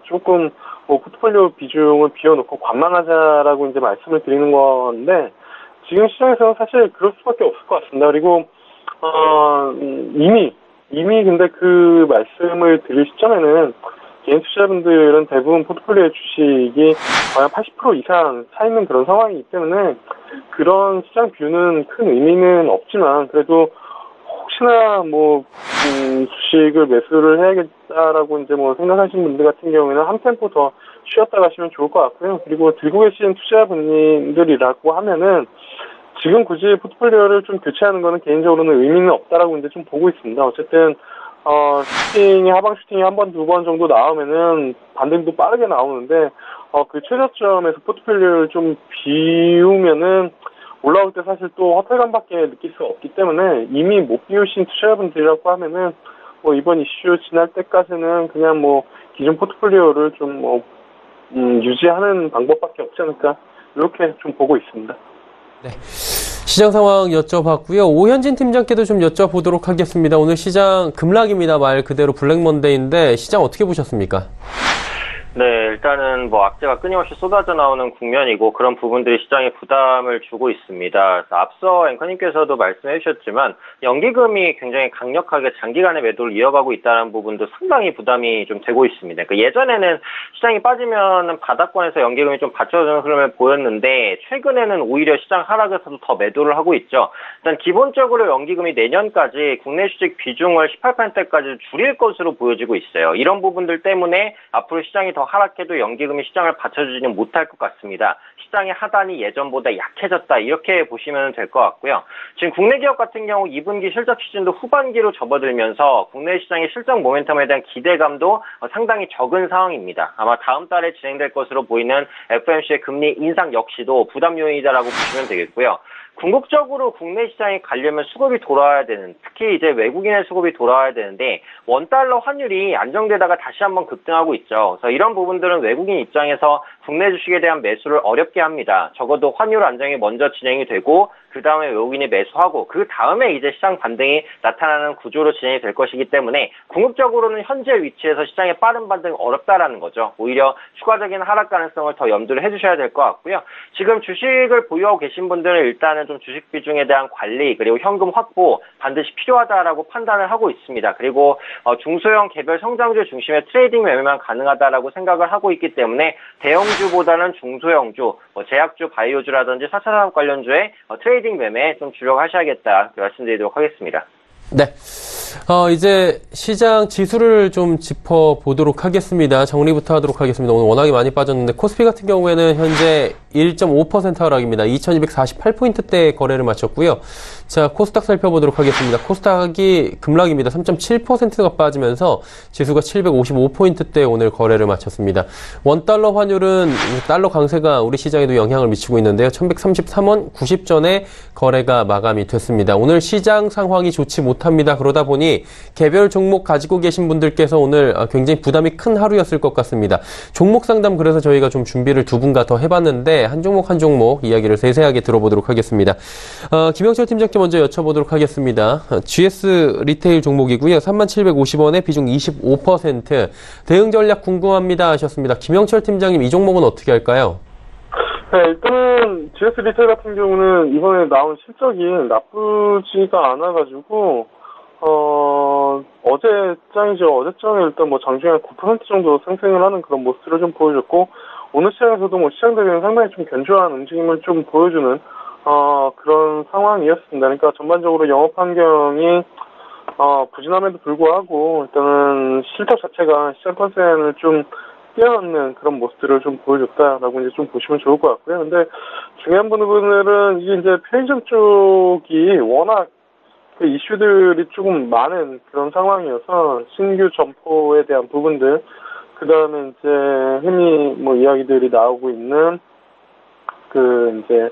조금 포트폴리오 비중을 비워놓고 관망하자라고 이제 말씀을 드리는 건데 지금 시장에서는 사실 그럴 수밖에 없을 것 같습니다. 그리고 이미 이미 근데 그 말씀을 드릴 시점에는 개인 투자자분들은 대부분 포트폴리오 주식이 거의 80% 이상 차 있는 그런 상황이기 때문에 그런 시장 뷰는 큰 의미는 없지만 그래도 혹시나 뭐 주식을 매수를 해야겠다라고 이제 뭐 생각하시는 분들 같은 경우에는 한 템포 더 쉬었다 가시면 좋을 것 같고요. 그리고 들고 계신 투자자분들이라고 하면은 지금 굳이 포트폴리오를 좀 교체하는 거는 개인적으로는 의미는 없다라고 이제 좀 보고 있습니다. 어쨌든 하방 슈팅이 한 번, 두 번 정도 나오면은 반등도 빠르게 나오는데 그 최저점에서 포트폴리오를 좀 비우면은 올라올 때 사실 또 허탈감밖에 느낄 수가 없기 때문에 이미 못 비우신 투자자분들이라고 하면은 뭐 이번 이슈 지날 때까지는 그냥 뭐 기존 포트폴리오를 좀 유지하는 방법밖에 없지 않을까 이렇게 좀 보고 있습니다. 네. 시장 상황 여쭤봤고요. 오현진 팀장께도 좀 여쭤보도록 하겠습니다. 오늘 시장 급락입니다. 말 그대로 블랙먼데이인데 시장 어떻게 보셨습니까? 네, 일단은 뭐 악재가 끊임없이 쏟아져 나오는 국면이고 그런 부분들이 시장에 부담을 주고 있습니다. 앞서 앵커님께서도 말씀해 주셨지만 연기금이 굉장히 강력하게 장기간의 매도를 이어가고 있다는 부분도 상당히 부담이 좀 되고 있습니다. 그러니까 예전에는 시장이 빠지면 바닥권에서 연기금이 좀 받쳐주는 흐름을 보였는데 최근에는 오히려 시장 하락에서도 더 매도를 하고 있죠. 일단 기본적으로 연기금이 내년까지 국내 주식 비중을 18%까지 줄일 것으로 보여지고 있어요. 이런 부분들 때문에 앞으로 시장이 더 하락해도 연기금이 시장을 받쳐주지는 못할 것 같습니다. 시장의 하단이 예전보다 약해졌다 이렇게 보시면 될 것 같고요. 지금 국내 기업 같은 경우 2분기 실적 시즌도 후반기로 접어들면서 국내 시장의 실적 모멘텀에 대한 기대감도 상당히 적은 상황입니다. 아마 다음 달에 진행될 것으로 보이는 FOMC의 금리 인상 역시도 부담 요인이다라고 보시면 되겠고요. 궁극적으로 국내 시장에 가려면 수급이 돌아와야 되는, 특히 이제 외국인의 수급이 돌아와야 되는데 원달러 환율이 안정되다가 다시 한번 급등하고 있죠. 그래서 이런 부분들은 외국인 입장에서 국내 주식에 대한 매수를 어렵게 합니다. 적어도 환율 안정이 먼저 진행이 되고 그 다음에 외국인이 매수하고 그 다음에 이제 시장 반등이 나타나는 구조로 진행이 될 것이기 때문에 궁극적으로는 현재 위치에서 시장의 빠른 반등 어렵다라는 거죠. 오히려 추가적인 하락 가능성을 더 염두를 해주셔야 될 것 같고요. 지금 주식을 보유하고 계신 분들은 일단은 좀 주식 비중에 대한 관리 그리고 현금 확보 반드시 필요하다라고 판단을 하고 있습니다. 그리고 중소형 개별 성장주 중심의 트레이딩 매매만 가능하다라고 생각을 하고 있기 때문에 대형주보다는 중소형주, 제약주, 바이오주라든지 4차 산업 관련주의 트레이딩 매매 좀 주력하셔야겠다 말씀드리도록 하겠습니다. 네. 이제 시장 지수를 좀 짚어보도록 하겠습니다. 정리부터 하도록 하겠습니다. 오늘 워낙에 많이 빠졌는데 코스피 같은 경우에는 현재 1.5% 하락입니다. 2248포인트대 거래를 마쳤고요. 자, 코스닥 살펴보도록 하겠습니다. 코스닥이 급락입니다. 3.7%가 빠지면서 지수가 755포인트대 오늘 거래를 마쳤습니다. 원달러 환율은 달러 강세가 우리 시장에도 영향을 미치고 있는데요. 1133원 90전에 거래가 마감이 됐습니다. 오늘 시장 상황이 좋지 못합니다. 그러다 보니 개별 종목 가지고 계신 분들께서 오늘 굉장히 부담이 큰 하루였을 것 같습니다. 종목 상담 그래서 저희가 좀 준비를 두 분과 더 해봤는데 한 종목 한 종목 이야기를 세세하게 들어보도록 하겠습니다. 김영철 팀장께 먼저 여쭤보도록 하겠습니다. GS 리테일 종목이고요. 3750원에 비중 25%. 대응 전략 궁금합니다 하셨습니다. 김영철 팀장님 이 종목은 어떻게 할까요? 네, 일단은 GS 리테일 같은 경우는 이번에 나온 실적이 나쁘지가 않아가지고 어제장에 일단 뭐 장중에 9% 정도 상승을 하는 그런 모습을 좀 보여줬고 오늘 시장에서도 뭐 시장 대비는 상당히 좀 견조한 움직임을 좀 보여주는 그런 상황이었습니다. 그러니까 전반적으로 영업 환경이 부진함에도 불구하고 일단은 실적 자체가 시장 컨센을 좀 뛰어넘는 그런 모습들을 좀 보여줬다라고 이제 좀 보시면 좋을 것 같고요. 근데 중요한 부분들은 이게 이제 편의점 쪽이 워낙 그 이슈들이 조금 많은 그런 상황이어서 신규 점포에 대한 부분들, 그 다음에 이제 흔히 뭐 이야기들이 나오고 있는 그 이제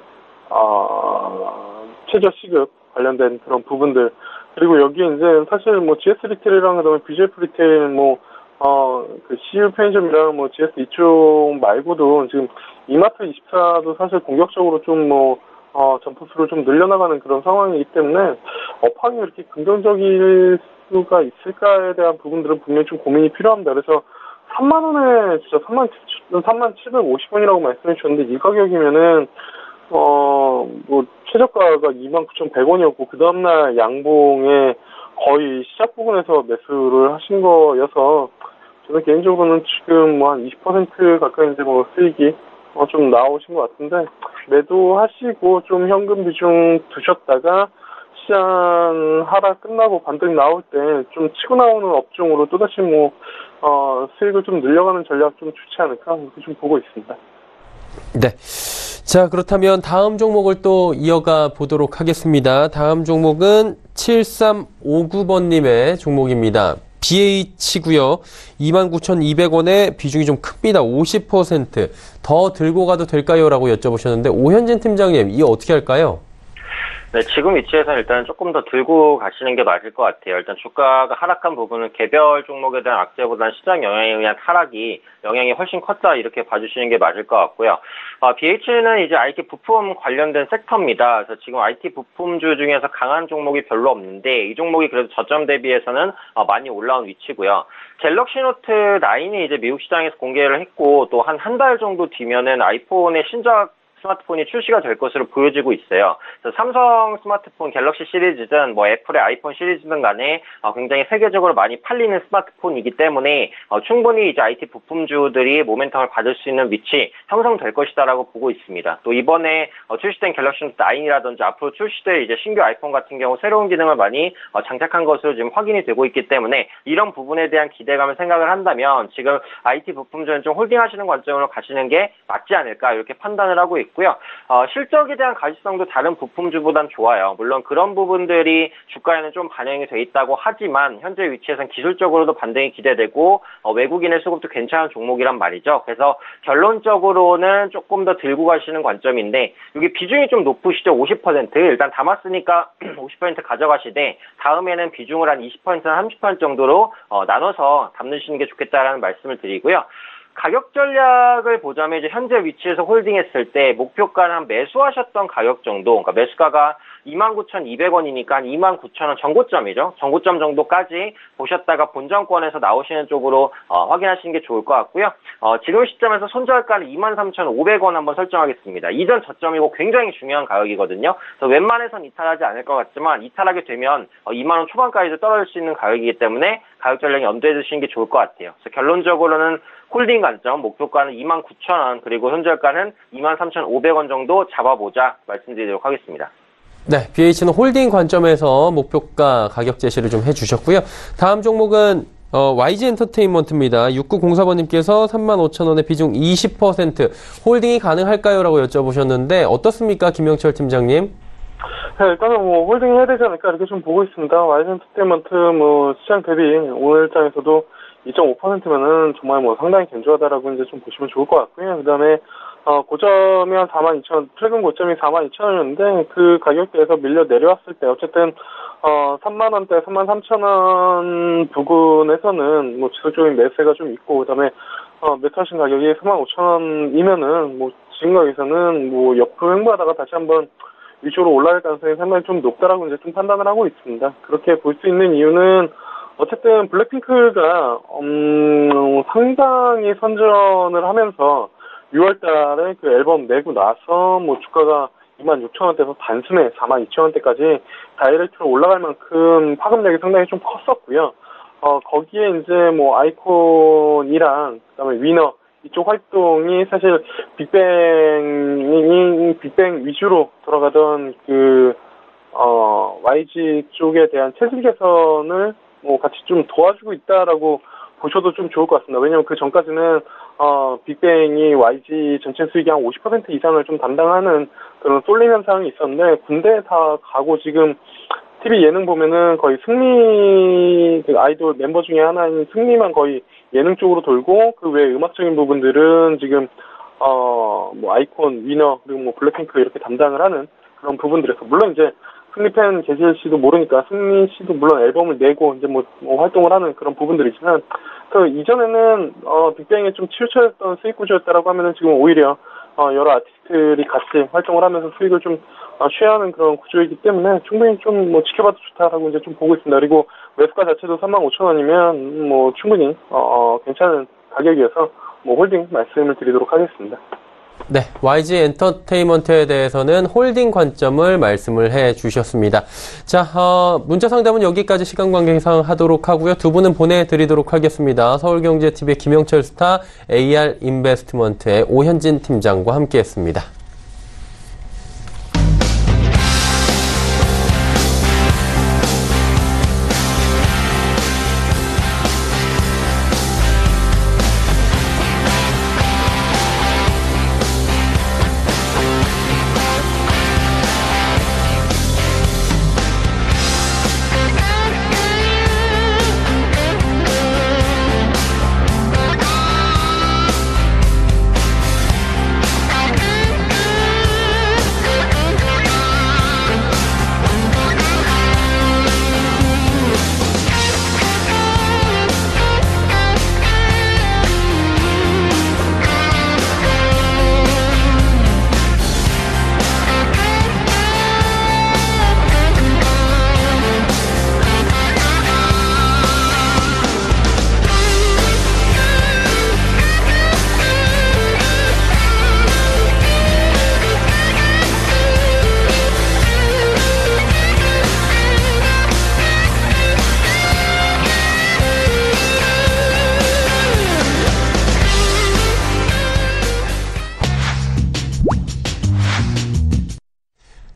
최저 시급 관련된 그런 부분들, 그리고 여기에 이제 사실 뭐 GS 리테일이랑 그다음에 BJF 리테일 그 CU 편의점이랑 뭐 GS 이쪽 말고도 지금 이마트 24도 사실 공격적으로 좀 점포 수를 좀 늘려나가는 그런 상황이기 때문에 업황이 이렇게 긍정적일 수가 있을까에 대한 부분들은 분명히 좀 고민이 필요합니다. 그래서 3만원에 진짜 3750원이라고 말씀해 주셨는데 이 가격이면은 뭐 최저가가 29,100원이었고 그 다음날 양봉에 거의 시작 부분에서 매수를 하신 거여서 저는 개인적으로는 지금 뭐 한 20% 가까이 이제 뭐 수익이 좀 나오신 것 같은데 매도하시고 좀 현금 비중 두셨다가 시장 하락 끝나고 반등 나올 때 좀 치고 나오는 업종으로 또다시 뭐 수익을 좀 늘려가는 전략 좀 좋지 않을까 이렇게 좀 보고 있습니다. 네. 자, 그렇다면 다음 종목을 또 이어가 보도록 하겠습니다. 다음 종목은 7359번님의 종목입니다. BH고요. 29,200원에 비중이 좀 큽니다. 50%. 더 들고 가도 될까요? 라고 여쭤보셨는데 오현진 팀장님, 이거 어떻게 할까요? 네, 지금 위치에서는 일단 조금 더 들고 가시는 게 맞을 것 같아요. 일단 주가가 하락한 부분은 개별 종목에 대한 악재보다는 시장 영향에 의한 하락이 영향이 훨씬 컸다 이렇게 봐주시는 게 맞을 것 같고요. BH는 이제 IT 부품 관련된 섹터입니다. 그래서 지금 IT 부품주 중에서 강한 종목이 별로 없는데 이 종목이 그래도 저점 대비해서는 많이 올라온 위치고요. 갤럭시 노트 9이 이제 미국 시장에서 공개를 했고 또 한 달 정도 뒤면은 아이폰의 신작 스마트폰이 출시가 될 것으로 보여지고 있어요. 그래서 삼성 스마트폰 갤럭시 시리즈든 뭐 애플의 아이폰 시리즈든 간에 굉장히 세계적으로 많이 팔리는 스마트폰이기 때문에 충분히 이제 IT 부품주들이 모멘텀을 받을 수 있는 위치 형성될 것이다라고 보고 있습니다. 또 이번에 출시된 갤럭시 노트 9이라든지 앞으로 출시될 이제 신규 아이폰 같은 경우 새로운 기능을 많이 장착한 것으로 지금 확인이 되고 있기 때문에 이런 부분에 대한 기대감을 생각을 한다면 지금 IT 부품주는 좀 홀딩하시는 관점으로 가시는 게 맞지 않을까 이렇게 판단을 하고 있고요. 실적에 대한 가시성도 다른 부품주보단 좋아요. 물론 그런 부분들이 주가에는 좀 반영이 돼 있다고 하지만 현재 위치에서는 기술적으로도 반등이 기대되고 외국인의 수급도 괜찮은 종목이란 말이죠. 그래서 결론적으로는 조금 더 들고 가시는 관점인데 여기 비중이 좀 높으시죠. 50%. 일단 담았으니까 50% 가져가시되 다음에는 비중을 한 20%나 30% 정도로 나눠서 담으시는 게 좋겠다라는 말씀을 드리고요. 가격 전략을 보자면 이제 현재 위치에서 홀딩했을 때 목표가는 한 매수하셨던 가격 정도, 그러니까 매수가가 29,200원이니까 한 29,000원 정고점이죠. 정고점 정도까지 보셨다가 본전권에서 나오시는 쪽으로 확인하시는 게 좋을 것 같고요. 지금 시점에서 손절가는 23,500원 한번 설정하겠습니다. 이전 저점이고 굉장히 중요한 가격이거든요. 그래서 웬만해선 이탈하지 않을 것 같지만 이탈하게 되면 2만원 초반까지도 떨어질 수 있는 가격이기 때문에 가격 전략에 염두에 두시는 게 좋을 것 같아요. 그래서 결론적으로는 홀딩 관점, 목표가는 29,000원, 그리고 손절가는 23,500원 정도 잡아보자 말씀드리도록 하겠습니다. 네, BH는 홀딩 관점에서 목표가 가격 제시를 좀 해주셨고요. 다음 종목은 YG 엔터테인먼트입니다. 6904번님께서 35,000원에 비중 20% 홀딩이 가능할까요? 라고 여쭤보셨는데 어떻습니까, 김영철 팀장님? 네, 일단은 뭐 홀딩 해야 되지 않을까 이렇게 좀 보고 있습니다. YG 엔터테인먼트 뭐 시장 대비 오늘장에서도 2.5%면은 정말 뭐 상당히 견조하다라고 이제 좀 보시면 좋을 것 같고요. 그 다음에 고점이 한 42,000원, 최근 고점이 42,000원이었는데 그 가격대에서 밀려 내려왔을 때 어쨌든 3만원대, 33,000원 부근에서는 뭐 지속적인 매수가 좀 있고 그다음에 매수하신 가격이 35,000원이면은 뭐 지금 가격에서는 뭐 옆으로 횡보하다가 다시 한번 위쪽으로 올라갈 가능성이 상당히 좀 높다라고 이제 좀 판단을 하고 있습니다. 그렇게 볼 수 있는 이유는 어쨌든 블랙핑크가 상당히 선전을 하면서 6월 달에 그 앨범 내고 나서 뭐 주가가 26,000원대에서 단숨에 42,000원대까지 다이렉트로 올라갈 만큼 파급력이 상당히 좀 컸었고요. 거기에 이제 뭐 아이콘이랑 그다음에 위너 이쪽 활동이 사실 빅뱅 위주로 돌아가던 그 YG 쪽에 대한 체질 개선을 뭐 같이 좀 도와주고 있다라고 보셔도 좀 좋을 것 같습니다. 왜냐하면 그 전까지는 빅뱅이 YG 전체 수익의 한 50% 이상을 좀 담당하는 그런 쏠림 현상이 있었는데 군대에 다 가고 지금 TV 예능 보면은 거의 승리 그 아이돌 멤버 중에 하나인 승리만 거의 예능 쪽으로 돌고 그 외 음악적인 부분들은 지금 뭐 아이콘, 위너 그리고 뭐 블랙핑크 이렇게 담당을 하는 그런 부분들에서 물론 이제 승리 팬 계실 씨도 모르니까 승리 씨도 물론 앨범을 내고 이제 뭐 활동을 하는 그런 부분들이지만 그 이전에는 빅뱅에 좀 치우쳐졌던 수익 구조였다라고 하면은 지금 오히려 여러 아티스트들이 같이 활동을 하면서 수익을 좀 쉐어하는 그런 구조이기 때문에 충분히 좀 뭐 지켜봐도 좋다라고 이제 좀 보고 있습니다. 그리고 매수가 자체도 35,000원이면 뭐 충분히 괜찮은 가격이어서 뭐 홀딩 말씀을 드리도록 하겠습니다. 네, YG 엔터테인먼트에 대해서는 홀딩 관점을 말씀을 해 주셨습니다. 자, 문자 상담은 여기까지 시간 관계상 하도록 하고요. 두 분은 보내드리도록 하겠습니다. 서울경제TV의 김영철 스타, AR 인베스트먼트의 오현진 팀장과 함께했습니다.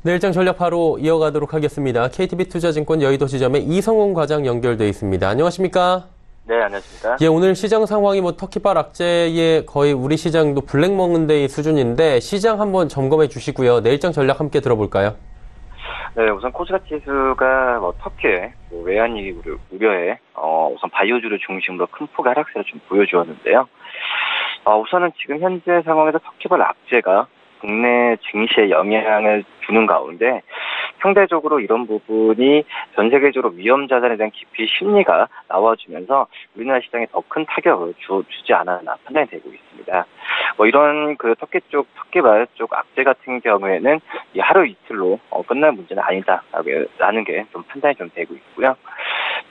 내일장 전략 바로 이어가도록 하겠습니다. KTB투자증권 여의도 지점의 이성훈 과장 연결돼 있습니다. 안녕하십니까? 네, 안녕하십니까? 예, 오늘 시장 상황이 터키발 악재에 거의 우리 시장도 블랙 먹는 데의 수준인데 시장 한번 점검해 주시고요. 내일장 전략 함께 들어볼까요? 네, 우선 코스닥 지수가 터키의 외환 위기 우려에 우선 바이오주를 중심으로 큰 폭의 하락세를 좀 보여주었는데요. 우선은 지금 현재 상황에서 터키발 악재가 국내 증시에 영향을 주는 가운데 상대적으로 이런 부분이 전 세계적으로 위험 자산에 대한 기피 심리가 나와주면서 우리나라 시장에 더 큰 타격을 주지 않았나 판단이 되고 있습니다. 이런 터키발 쪽 악재 같은 경우에는 이 하루 이틀로 끝날 문제는 아니다라는 게 좀 판단이 좀 되고 있고요.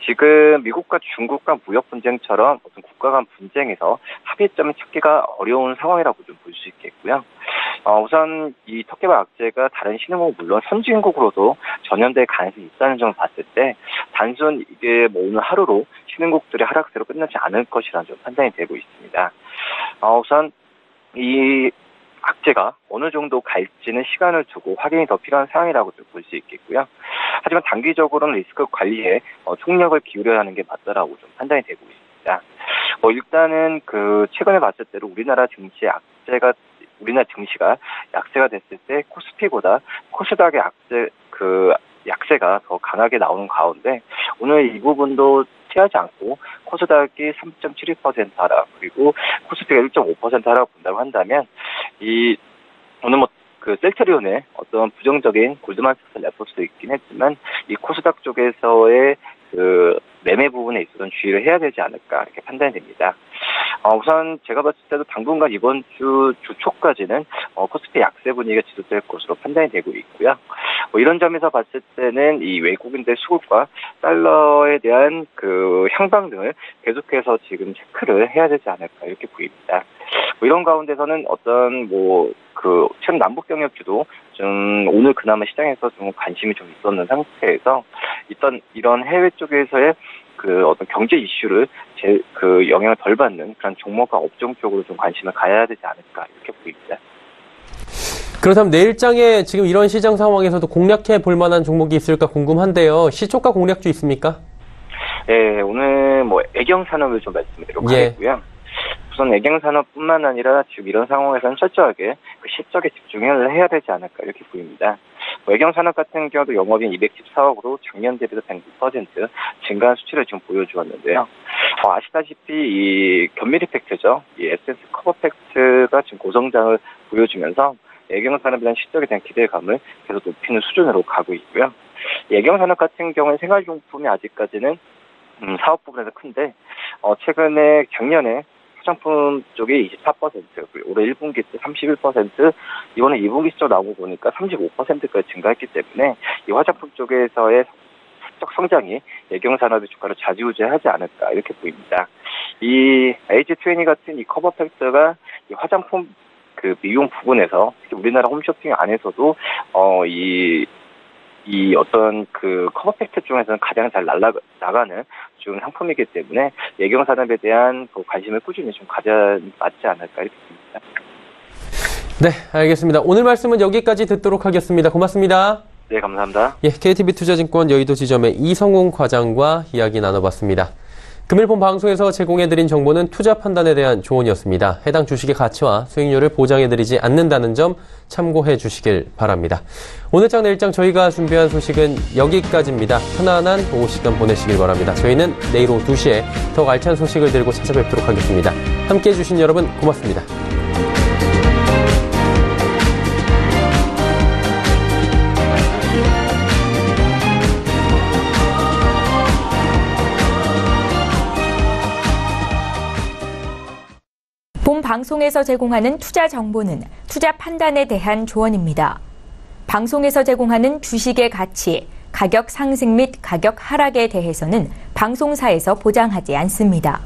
지금 미국과 중국과 무역 분쟁처럼 어떤 국가 간 분쟁에서 합의점을 찾기가 어려운 상황이라고 좀 볼 수 있겠고요. 우선 이 터키발 악재가 다른 신흥국 물론 선진국으로도 전염될 가능성이 있다는 점을 봤을 때 단순 이게 오늘 하루로 신흥국들의 하락세로 끝나지 않을 것이라는 점 판단이 되고 있습니다. 우선 이 악재가 어느 정도 갈지는 시간을 두고 확인이 더 필요한 상황이라고 볼 수 있겠고요. 하지만 단기적으로는 리스크 관리에 총력을 기울여야 하는 게 맞다라고 좀 판단이 되고 있습니다. 일단은 최근에 봤을 때로 우리나라 증시가 약세가 됐을 때 코스피보다 코스닥의 약세가 더 강하게 나오는 가운데 오늘 이 부분도 피하지 않고 코스닥이 3.72% 하락 그리고 코스피가 1.5% 하락 본다고 한다면 오늘 셀트리온의 어떤 부정적인 골드만삭스 레포트도 있긴 했지만 이 코스닥 쪽에서의 매매 부분에 있어서는 주의를 해야 되지 않을까 이렇게 판단이 됩니다. 우선 제가 봤을 때도 당분간 이번 주 초까지는 코스피 약세 분위기가 지속될 것으로 판단이 되고 있고요. 이런 점에서 봤을 때는 이 외국인들 수급과 달러에 대한 향방 등을 계속해서 지금 체크를 해야 되지 않을까 이렇게 보입니다. 이런 가운데서는 어떤 최근 남북 경협주도 좀 오늘 그나마 시장에서 좀 관심이 좀 있었는 상태에서 일단 이런 해외 쪽에서의 어떤 경제 이슈를 영향을 덜 받는 그런 종목과 업종 쪽으로 좀 관심을 가야 되지 않을까 이렇게 보입니다. 그렇다면 내일장에 지금 이런 시장 상황에서도 공략해 볼 만한 종목이 있을까 궁금한데요. 시초가 공략주 있습니까? 네, 오늘 애경산업을 좀 말씀드리도록 하겠고요. 우선 애경산업뿐만 아니라 지금 이런 상황에서는 철저하게 실적에 집중을 해야 되지 않을까 이렇게 보입니다. 애경산업 같은 경우도 영업이익 214억으로 작년 대비도 106% 증가한 수치를 지금 보여주었는데요. 아시다시피 이 견밀 이펙트죠. 이 에센스 커버 팩트가 지금 고성장을 보여주면서 애경산업에 대한 실적에 대한 기대감을 계속 높이는 수준으로 가고 있고요. 애경산업 같은 경우는 생활용품이 아직까지는 사업 부분에서 큰데 최근에 작년에 화장품 쪽이 24%, 올해 1분기 때 31%, 이번에 2분기 쪽 나오고 보니까 35%까지 증가했기 때문에 이 화장품 쪽에서의 사적 성장이 애경산업의 주가를 좌지우지하지 않을까 이렇게 보입니다. 이 H20 같은 이 커버 팩터가 이 화장품 그 비용 부분에서 우리나라 홈쇼핑 안에서도 이 어떤 그 커버 팩트 중에서는 가장 잘 나가는 좀 상품이기 때문에 예경 산업에 대한 그 관심을 꾸준히 좀 가져야 맞지 않을까 이렇게 봅니다. 네, 알겠습니다. 오늘 말씀은 여기까지 듣도록 하겠습니다. 고맙습니다. 네, 감사합니다. 예, KTB투자증권 여의도 지점의 이성웅 과장과 이야기 나눠봤습니다. 금일 본 방송에서 제공해드린 정보는 투자 판단에 대한 조언이었습니다. 해당 주식의 가치와 수익률을 보장해드리지 않는다는 점 참고해 주시길 바랍니다. 오늘장 내일장 저희가 준비한 소식은 여기까지입니다. 편안한 오후 시간 보내시길 바랍니다. 저희는 내일 오후 2시에 더욱 알찬 소식을 들고 찾아뵙도록 하겠습니다. 함께해 주신 여러분 고맙습니다. 본 방송에서 제공하는 투자 정보는 투자 판단에 대한 조언입니다. 방송에서 제공하는 주식의 가치, 가격 상승 및 가격 하락에 대해서는 방송사에서 보장하지 않습니다.